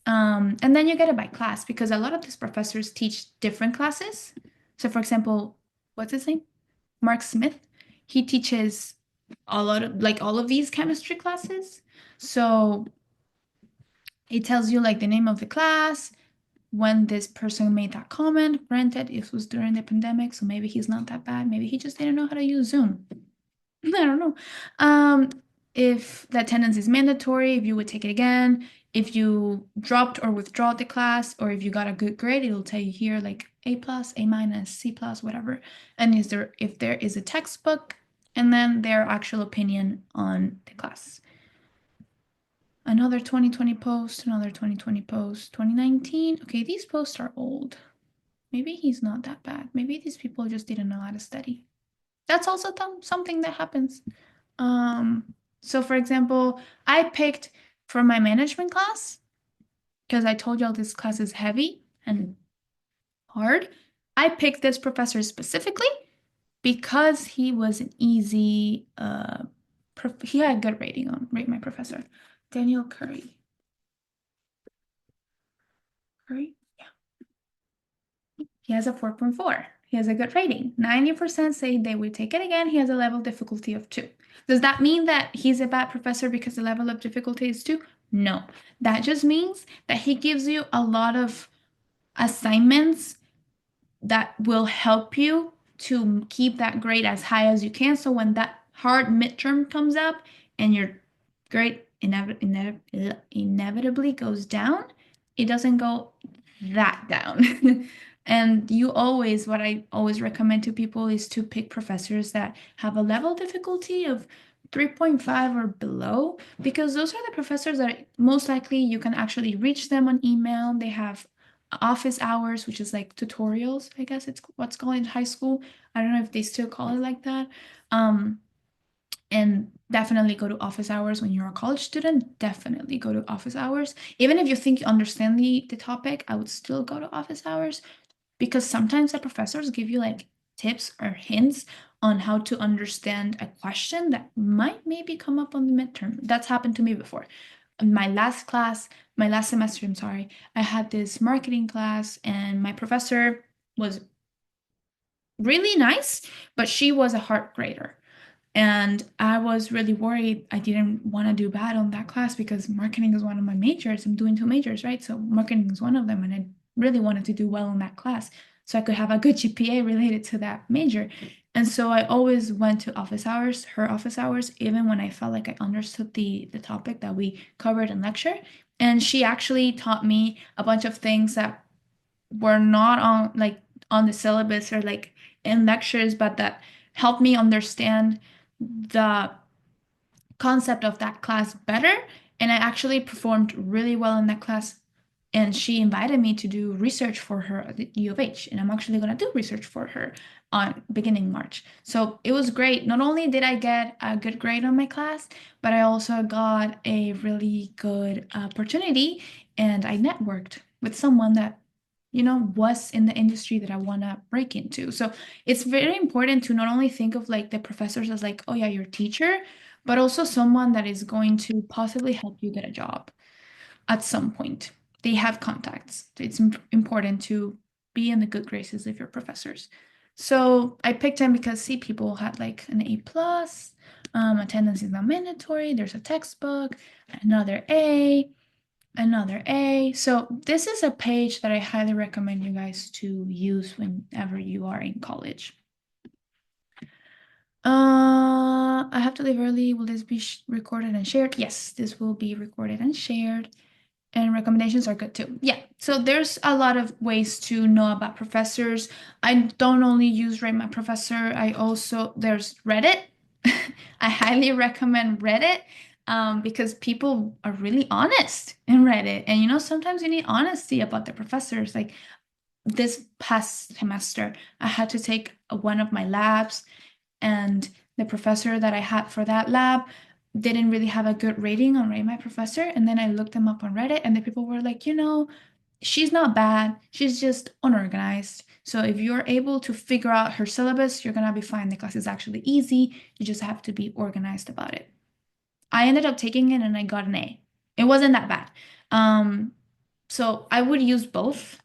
And then you get it by class because a lot of these professors teach different classes. So, for example, what's his name? Mark Smith. He teaches a lot of like all of these chemistry classes. So it tells you like the name of the class, when this person made that comment. Granted, it was during the pandemic, so maybe he's not that bad. Maybe he just didn't know how to use Zoom. I don't know. If the attendance is mandatory, if you would take it again, if you dropped or withdraw the class, or if you got a good grade, it'll tell you here like A plus, A minus, C plus, whatever. And if there is a textbook, and then their actual opinion on the class. Another 2020 post, another 2020 post, 2019. Okay, these posts are old. Maybe he's not that bad. Maybe these people just didn't know how to study. That's also something that happens. So for example, I picked for my management class, because I told y'all this class is heavy and hard. I picked this professor specifically because he was an easy, he had a good rating on Rate My Professor. Daniel Curry. Curry? Yeah. He has a 4.4. He has a good rating. 90% say they would take it again. He has a level difficulty of 2. Does that mean that he's a bad professor because the level of difficulty is 2? No. That just means that he gives you a lot of assignments that will help you to keep that grade as high as you can. So when that hard midterm comes up and your grade inevitably goes down, it doesn't go that down. And what I always recommend to people is to pick professors that have a level difficulty of 3.5 or below, because those are the professors that most likely you can actually reach them on email. They have office hours, which is like tutorials, I guess it's what's called in high school. I don't know if they still call it like that. Um, And definitely go to office hours when you're a college student. Definitely go to office hours. Even if you think you understand the topic, I would still go to office hours because sometimes the professors give you like tips or hints on how to understand a question that might maybe come up on the midterm. That's happened to me before. In my last class, my last semester, I'm sorry, I had this marketing class and my professor was really nice, but she was a hard grader. And I was really worried. I didn't want to do bad on that class because marketing is one of my majors. I'm doing two majors, right? So marketing is one of them. And I really wanted to do well in that class so I could have a good GPA related to that major. And so I always went to office hours, her office hours, even when I felt like I understood the topic that we covered in lecture. And she actually taught me a bunch of things that were not on like on the syllabus or like in lectures, but that helped me understand the concept of that class better. And I actually performed really well in that class. And she invited me to do research for her at the U of H. And I'm actually going to do research for her on beginning March. So it was great. Not only did I get a good grade on my class, but I also got a really good opportunity and I networked with someone that, was in the industry that I want to break into. So it's very important to not only think of like the professors as like, oh yeah, your teacher, but also someone that is going to possibly help you get a job at some point. They have contacts. It's important to be in the good graces of your professors. So I picked him because see, people had like an A plus. Attendance is not mandatory. There's a textbook, another A, another A. So this is a page that I highly recommend you guys to use whenever you are in college. I have to leave early. Will this be recorded and shared? Yes, this will be recorded and shared. And recommendations are good too. Yeah, so there's a lot of ways to know about professors. I don't only use Rate My Professor, I also, there's Reddit. I highly recommend Reddit because people are really honest in Reddit. And sometimes you need honesty about the professors. Like this past semester, I had to take one of my labs and the professor that I had for that lab didn't really have a good rating on Rate My Professor. And then I looked them up on Reddit, and the people were like, she's not bad. She's just unorganized. So if you're able to figure out her syllabus, you're gonna be fine. The class is actually easy. You just have to be organized about it. I ended up taking it and I got an A. It wasn't that bad. Um, so I would use both.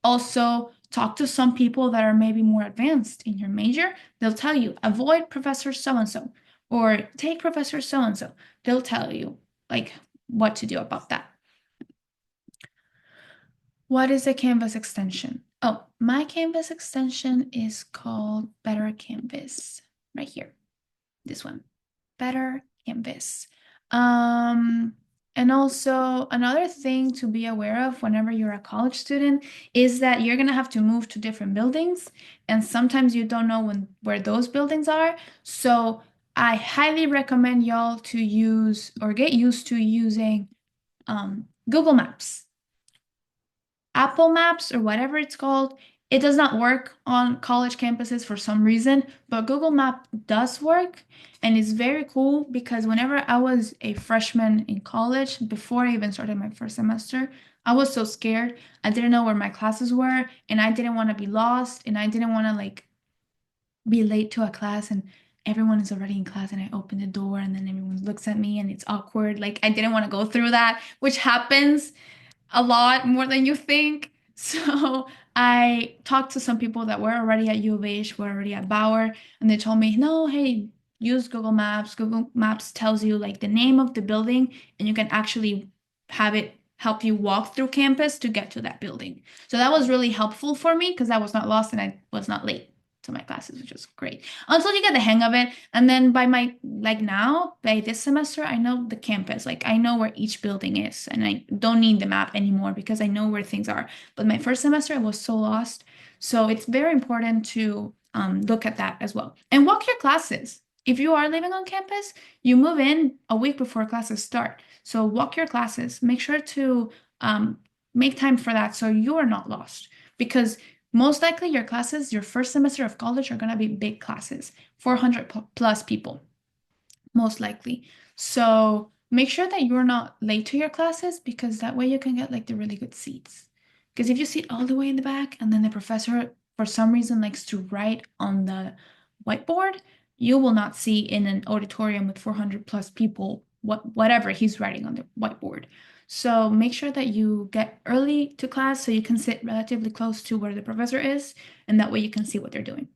Also, talk to some people that are maybe more advanced in your major. They'll tell you, avoid Professor so and so, or take Professor so and so. They'll tell you, like, what to do about that. What is a Canvas extension? Oh, my Canvas extension is called Better Canvas, right here. This one, Better Canvas. Um, and also another thing to be aware of whenever you're a college student is that you're gonna have to move to different buildings, and sometimes you don't know where those buildings are. So I highly recommend y'all to use or get used to using Google Maps. Apple Maps or whatever it's called, it does not work on college campuses for some reason, but Google Map does work and it's very cool because whenever I was a freshman in college, before I even started my first semester, I was so scared. I didn't know where my classes were and I didn't want to be lost and I didn't want to like be late to a class and everyone is already in class and I open the door and then everyone looks at me and it's awkward. Like I didn't want to go through that, which happens a lot more than you think. So I talked to some people that were already at U of H, were already at Bauer, and they told me, no, hey, use Google Maps. Google Maps tells you like the name of the building, and you can actually have it help you walk through campus to get to that building. So that was really helpful for me because I was not lost and I was not late to my classes, which was great. Until you get the hang of it. And then by my, like now, by this semester, I know the campus. Like I know where each building is and I don't need the map anymore because I know where things are. But my first semester, I was so lost. So it's very important to look at that as well. And walk your classes. If you are living on campus, you move in a week before classes start. So walk your classes. Make sure to make time for that so you are not lost. Because most likely your classes, your first semester of college are going to be big classes, 400 plus people. most likely. So make sure that you're not late to your classes because that way you can get like the really good seats. Because if you sit all the way in the back and then the professor for some reason likes to write on the whiteboard, you will not see in an auditorium with 400 plus people whatever he's writing on the whiteboard. So make sure that you get early to class so you can sit relatively close to where the professor is, and that way you can see what they're doing.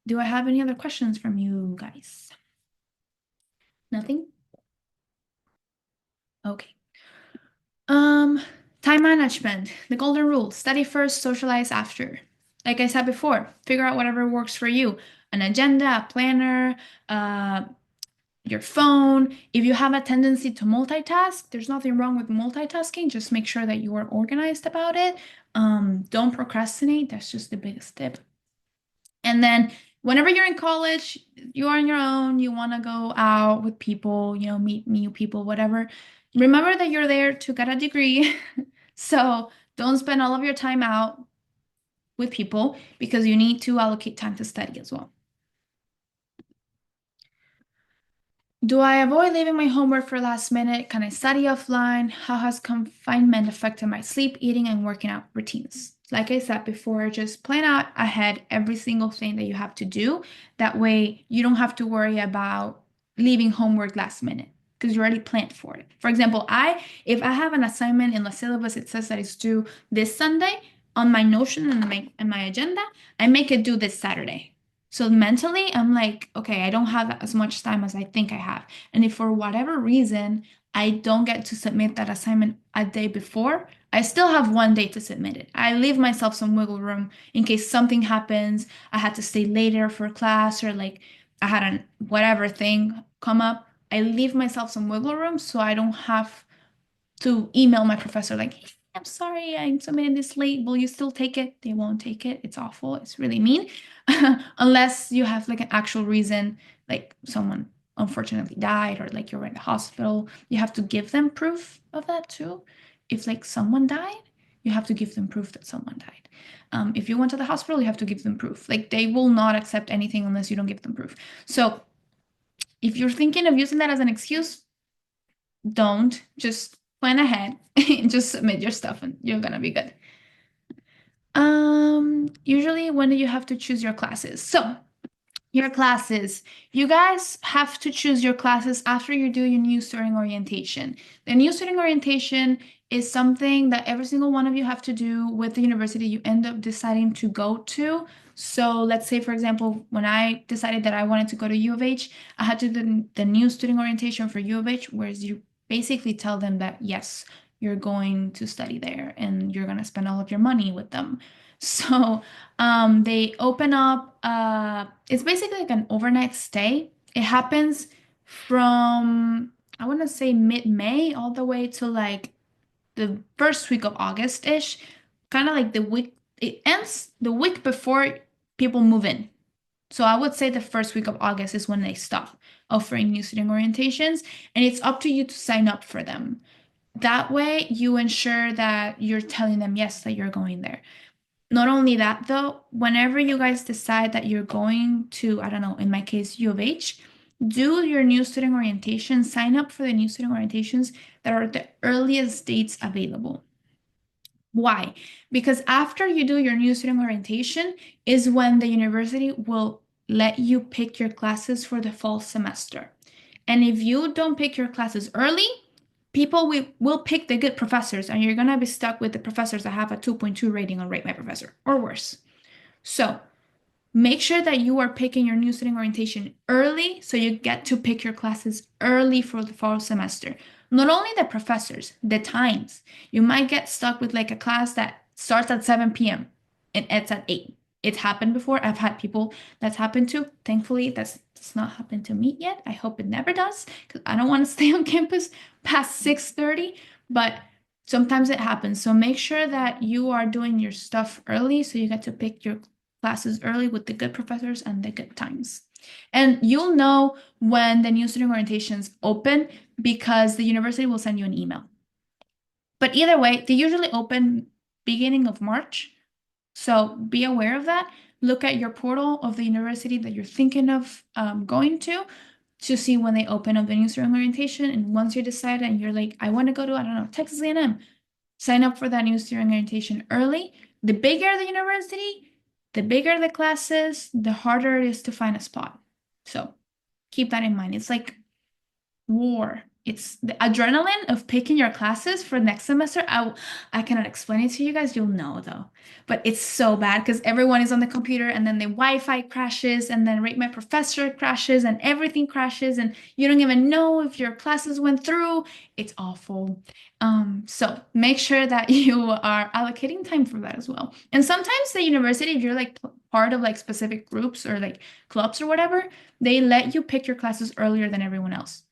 Do I have any other questions from you guys? Nothing? Okay. Um, Time management, the golden rule, study first, socialize after. Like I said before, figure out whatever works for you. An agenda, a planner, uh, your phone. If you have a tendency to multitask, there's nothing wrong with multitasking. Just make sure that you are organized about it. Don't procrastinate. That's just the biggest tip. And then whenever you're in college, you're on your own, you want to go out with people, meet new people, whatever. Remember that you're there to get a degree. So don't spend all of your time out with people because you need to allocate time to study as well. Do I avoid leaving my homework for last minute? Can I study offline? How has confinement affected my sleep, eating, and working out routines? Like I said before, just plan out ahead every single thing that you have to do. That way, you don't have to worry about leaving homework last minute because you already planned for it. For example, if I have an assignment in the syllabus, it says that it's due this Sunday on my Notion and my agenda, I make it due this Saturday. So mentally, I'm like, okay, I don't have as much time as I think I have. And if for whatever reason I don't get to submit that assignment a day before, I still have one day to submit it. I leave myself some wiggle room in case something happens. I had to stay later for class or like I had an whatever thing come up. I leave myself some wiggle room so I don't have to email my professor like, hey, I'm sorry, I submitted this late. Will you still take it? They won't take it. It's awful. It's really mean. Unless you have like an actual reason, like someone unfortunately died or like you're in the hospital, you have to give them proof of that too. If like someone died, you have to give them proof that someone died. If you went to the hospital, you have to give them proof. Like they will not accept anything unless you don't give them proof. So if you're thinking of using that as an excuse, don't. Just plan ahead and just submit your stuff and you're gonna be good. Usually when do you have to choose your classes? So your classes, you guys have to choose your classes after you do your new student orientation. The new student orientation is something that every single one of you have to do with the university you end up deciding to go to. So let's say, for example, when I decided that I wanted to go to U of H, I had to do the new student orientation for U of H, whereas you basically tell them that, yes, you're going to study there and you're going to spend all of your money with them. So they open up, it's basically like an overnight stay. It happens from, I want to say mid-May all the way to like the first week of August-ish, kind of like the week, it ends the week before people move in. So I would say the first week of August is when they stop offering new student orientations, and it's up to you to sign up for them. That way, you ensure that you're telling them yes, that you're going there. Not only that, though, whenever you guys decide that you're going to, I don't know, in my case, U of H, do your new student orientation, sign up for the new student orientations that are the earliest dates available. Why? Because after you do your new student orientation is when the university will let you pick your classes for the fall semester. And if you don't pick your classes early, people will pick the good professors, and you're gonna be stuck with the professors that have a 2.2 rating on Rate My Professor or worse. So make sure that you are picking your new student orientation early so you get to pick your classes early for the fall semester. Not only the professors, the times. You might get stuck with like a class that starts at 7 p.m. and ends at 8. It's happened before. I've had people that's happened to. Thankfully, that's not happened to me yet. I hope it never does because I don't want to stay on campus past 6:30, but sometimes it happens. So make sure that you are doing your stuff early so you get to pick your classes early with the good professors and the good times. And you'll know when the new student orientations open because the university will send you an email. But either way, they usually open beginning of March. So be aware of that. Look at your portal of the university that you're thinking of going to. to see when they open up the new student orientation. And once you decide and you're like, I want to go to, I don't know, Texas A&M, sign up for that new student orientation early. The bigger the university, the bigger the classes, the harder it is to find a spot. So keep that in mind. It's like war. It's the adrenaline of picking your classes for next semester. I cannot explain it to you guys. You'll know though. But it's so bad because everyone is on the computer and then the Wi-Fi crashes and then Rate My Professor crashes and everything crashes and you don't even know if your classes went through. It's awful. So make sure that you are allocating time for that as well. And sometimes the university, if you're like part of like specific groups or like clubs or whatever, they let you pick your classes earlier than everyone else.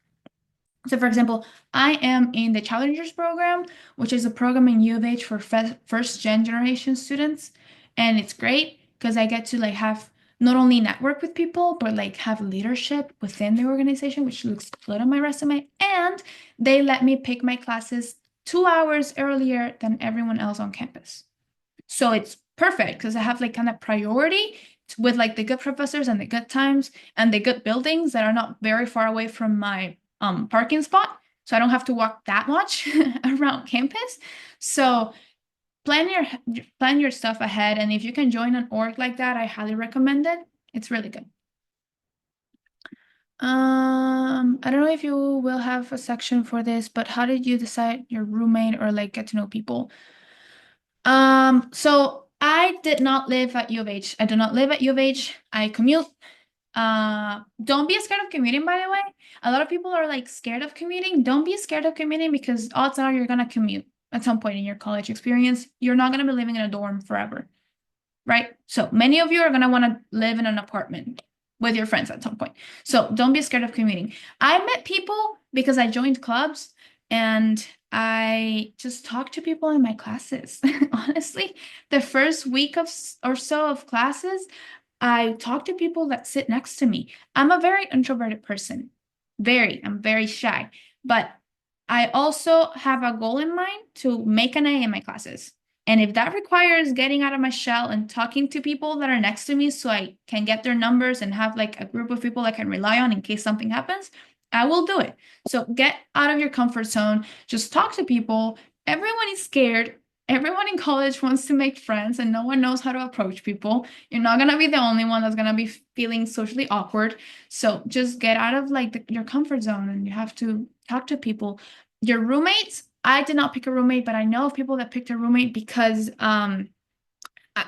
So, for example, I am in the Challengers program, which is a program in U of H for first generation students, and it's great because I get to like have not only network with people, but like have leadership within the organization, which looks good on my resume. And they let me pick my classes 2 hours earlier than everyone else on campus. So it's perfect because I have like kind of priority with like the good professors and the good times and the good buildings that are not very far away from my parking spot. So I don't have to walk that much around campus. So plan your stuff ahead. And if you can join an org like that, I highly recommend it. It's really good. I don't know if you will have a section for this, but how did you decide your roommate or like get to know people? So I did not live at U of H. I do not live at U of H. I commute. Don't be scared of commuting, by the way. A lot of people are like scared of commuting. Don't be scared of commuting because odds are you're gonna commute at some point in your college experience. You're not gonna be living in a dorm forever, right? So many of you are gonna want to live in an apartment with your friends at some point. So don't be scared of commuting. I met people because I joined clubs and I just talked to people in my classes. Honestly, the first week of or so of classes, I talk to people that sit next to me. I'm a very introverted person. I'm very shy. But I also have a goal in mind to make an A in my classes. And if that requires getting out of my shell and talking to people that are next to me so I can get their numbers and have like a group of people I can rely on in case something happens, I will do it. So get out of your comfort zone, just talk to people. Everyone is scared. Everyone in college wants to make friends and no one knows how to approach people. You're not gonna be the only one that's gonna be feeling socially awkward. So just get out of like your comfort zone and you have to talk to people. Your roommates, I did not pick a roommate, but I know of people that picked a roommate because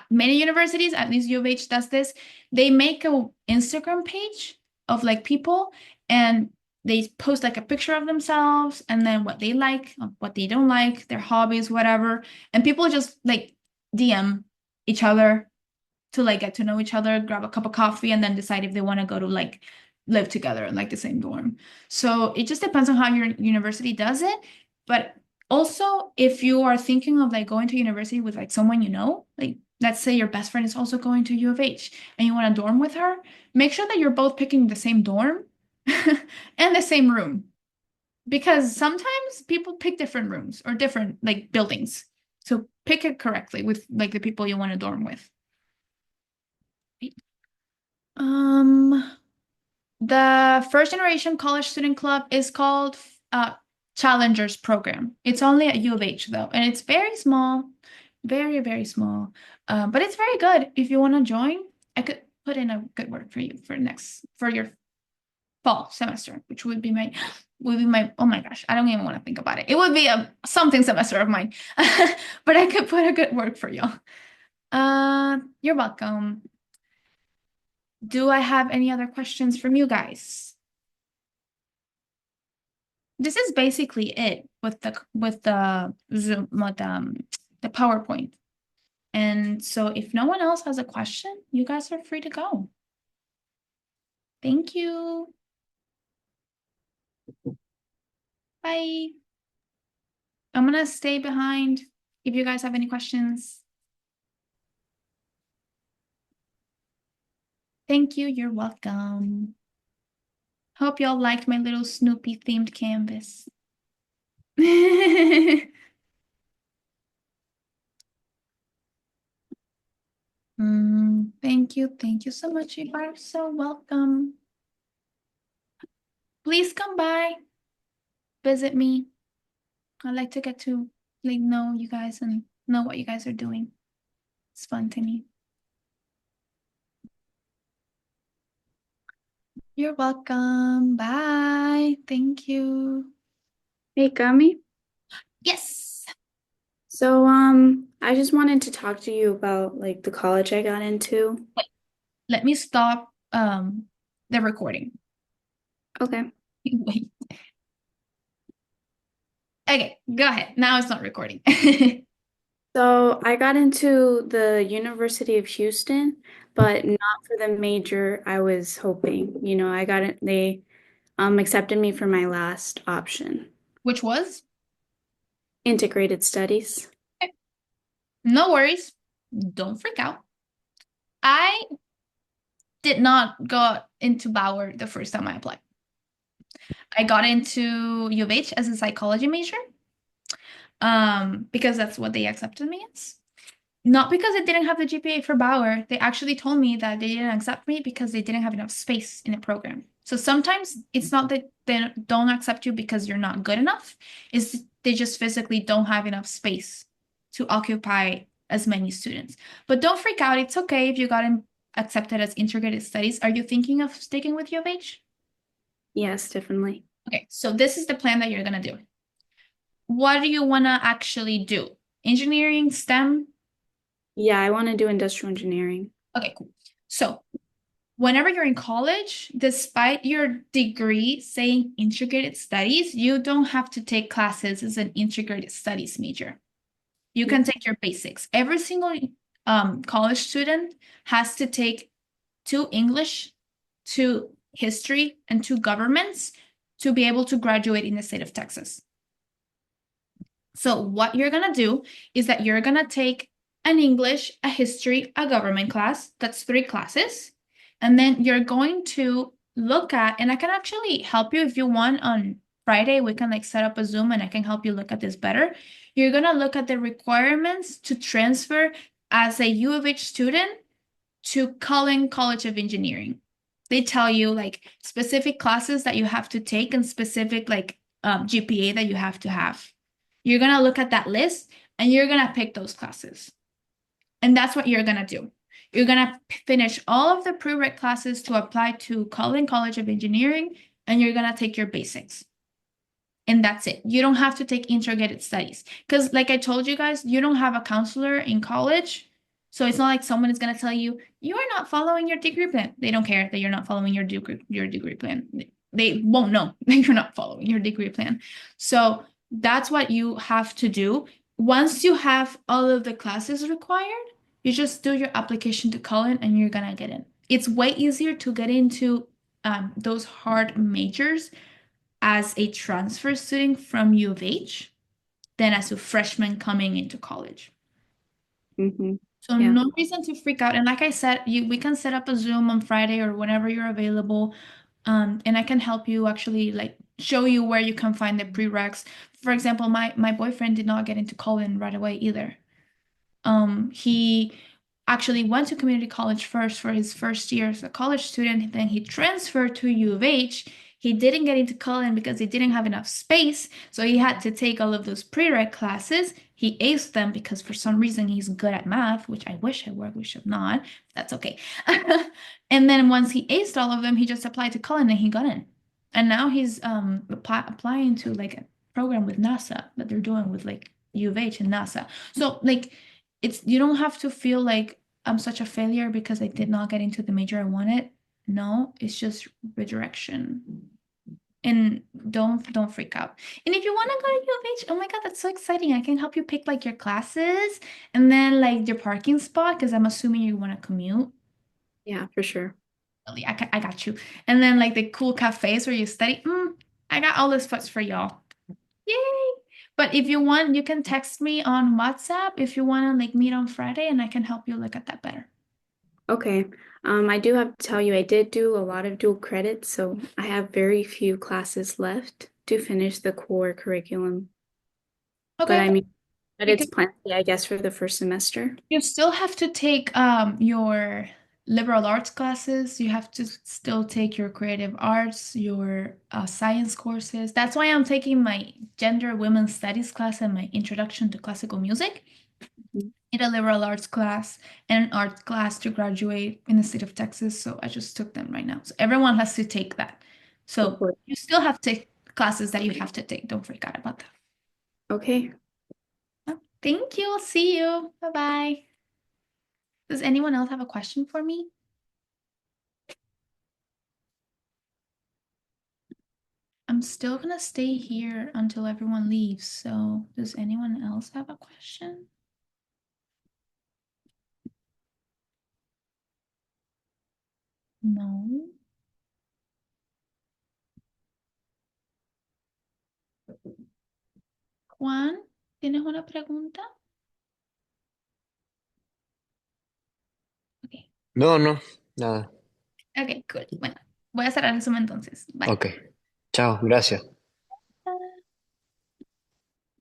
many universities, at least U of H does this, they make a Instagram page of like people and they post like a picture of themselves and then what they like, what they don't like, their hobbies, whatever. And people just like DM each other to like get to know each other, grab a cup of coffee, and then decide if they want to go to like live together in like the same dorm. So it just depends on how your university does it. But also, if you are thinking of like going to university with like someone you know, like let's say your best friend is also going to U of H and you want to dorm with her, make sure that you're both picking the same dorm and the same room. Because sometimes people pick different rooms or different like buildings. So pick it correctly with like the people you want to dorm with. Um, the first generation college student club is called Challengers Program. It's only at U of H though, and it's very small, very small. But it's very good. If you want to join, I could put in a good word for you for your fall semester, which would be my oh my gosh, I don't even want to think about it. It would be a something semester of mine, but I could put a good word for you. You're welcome. Do I have any other questions from you guys? This is basically it with the Zoom with the PowerPoint. And so if no one else has a question, you guys are free to go. Thank you. Bye. I'm gonna stay behind if you guys have any questions. Thank you. You're welcome. Hope y'all liked my little Snoopy themed canvas. Thank you. Thank you so much. You are so welcome. Please come by, visit me. I'd like to get to like know you guys and know what you guys are doing. It's fun to me. You're welcome. Bye. Thank you. Hey, Gummy. Yes. So, I just wanted to talk to you about like the college I got into. Let me stop the recording. Okay. Wait. Okay, go ahead. Now it's not recording. So, I got into the University of Houston, but not for the major I was hoping. I got it, they accepted me for my last option, Which was? integrated studies. Okay, no worries. Don't freak out. I did not go into Bauer the first time I applied. I got into U of H as a psychology major, because that's what they accepted me as. Not because I didn't have the GPA for Bauer. They actually told me that they didn't accept me because they didn't have enough space in the program. So sometimes it's not that they don't accept you because you're not good enough. It's they just physically don't have enough space to occupy as many students. But don't freak out. It's okay if you got accepted as integrated studies. Are you thinking of sticking with U of H? Yes, definitely. Okay, so this is the plan that you're gonna do. What do you wanna actually do? Engineering, STEM? Yeah, I want to do industrial engineering. Okay, cool. So whenever you're in college, despite your degree saying integrated studies, you don't have to take classes as an integrated studies major. You can take your basics. Every single college student has to take two English, two history, and two governments to be able to graduate in the state of Texas. So what you're gonna do is that you're gonna take an English, a history, a government class. That's three classes. And then you're going to look at, and I can actually help you if you want on Friday, we can like set up a Zoom and I can help you look at this better. You're gonna look at the requirements to transfer as a U of H student to Cullen College of Engineering. They tell you like specific classes that you have to take and specific like GPA that you have to have. You're gonna look at that list and you're gonna pick those classes. And that's what you're gonna do. You're gonna finish all of the prereq classes to apply to Cullen College of Engineering, and you're gonna take your basics. And that's it. You don't have to take integrated studies. Because, like I told you guys, you don't have a counselor in college. So it's not like someone is going to tell you, you are not following your degree plan. They don't care that you're not following your degree plan. They won't know that you're not following your degree plan. So that's what you have to do. Once you have all of the classes required, you just do your application to Cullen and you're going to get in. It's way easier to get into those hard majors as a transfer student from U of H than as a freshman coming into college. Mm-hmm. So Yeah. no reason to freak out. And like I said, we can set up a Zoom on Friday or whenever you're available. And I can help you actually like show you where you can find the prereqs. For example, my boyfriend did not get into Colin right away either. He actually went to community college first for his first year as a college student. Then he transferred to U of H. He didn't get into Cullen because he didn't have enough space, so he had to take all of those prereq classes. He aced them because for some reason he's good at math, which I wish I were, we should not. That's okay. And then once he aced all of them, he just applied to Cullen and he got in. And now he's applying to like a program with NASA that they're doing with like U of H and NASA. So like it's you don't have to feel like I'm such a failure because I did not get into the major I wanted. No, it's just redirection. And don't freak out. And if you want to go to U of H, oh my God, that's so exciting. I can help you pick like your classes and then like your parking spot because I'm assuming you want to commute. Yeah, for sure. Really, I got you. And then like the cool cafes where you study. I got all the spots for y'all. Yay! But if you want, you can text me on WhatsApp if you want to like meet on Friday and I can help you look at that better. Okay. I do have to tell you, I did do a lot of dual credits, so I have very few classes left to finish the core curriculum. But Okay, I mean, but it's because plenty, I guess, for the first semester. you still have to take your liberal arts classes. You have to still take your creative arts, your science courses. That's why I'm taking my gender women's studies class and my introduction to classical music. Need a liberal arts class and an art class to graduate in the state of Texas. So I just took them right now. So everyone has to take that. Of So course. you still have to take classes that you have to take. Don't forget about that. Okay. Thank you. See you. Bye bye. Does anyone else have a question for me? I'm still gonna stay here until everyone leaves. So does anyone else have a question? No. Juan, ¿tienes una pregunta? Ok. No, no, nada. Ok, cool. Bueno, voy a cerrar el Zoom entonces. Bye. Ok. Chao, gracias.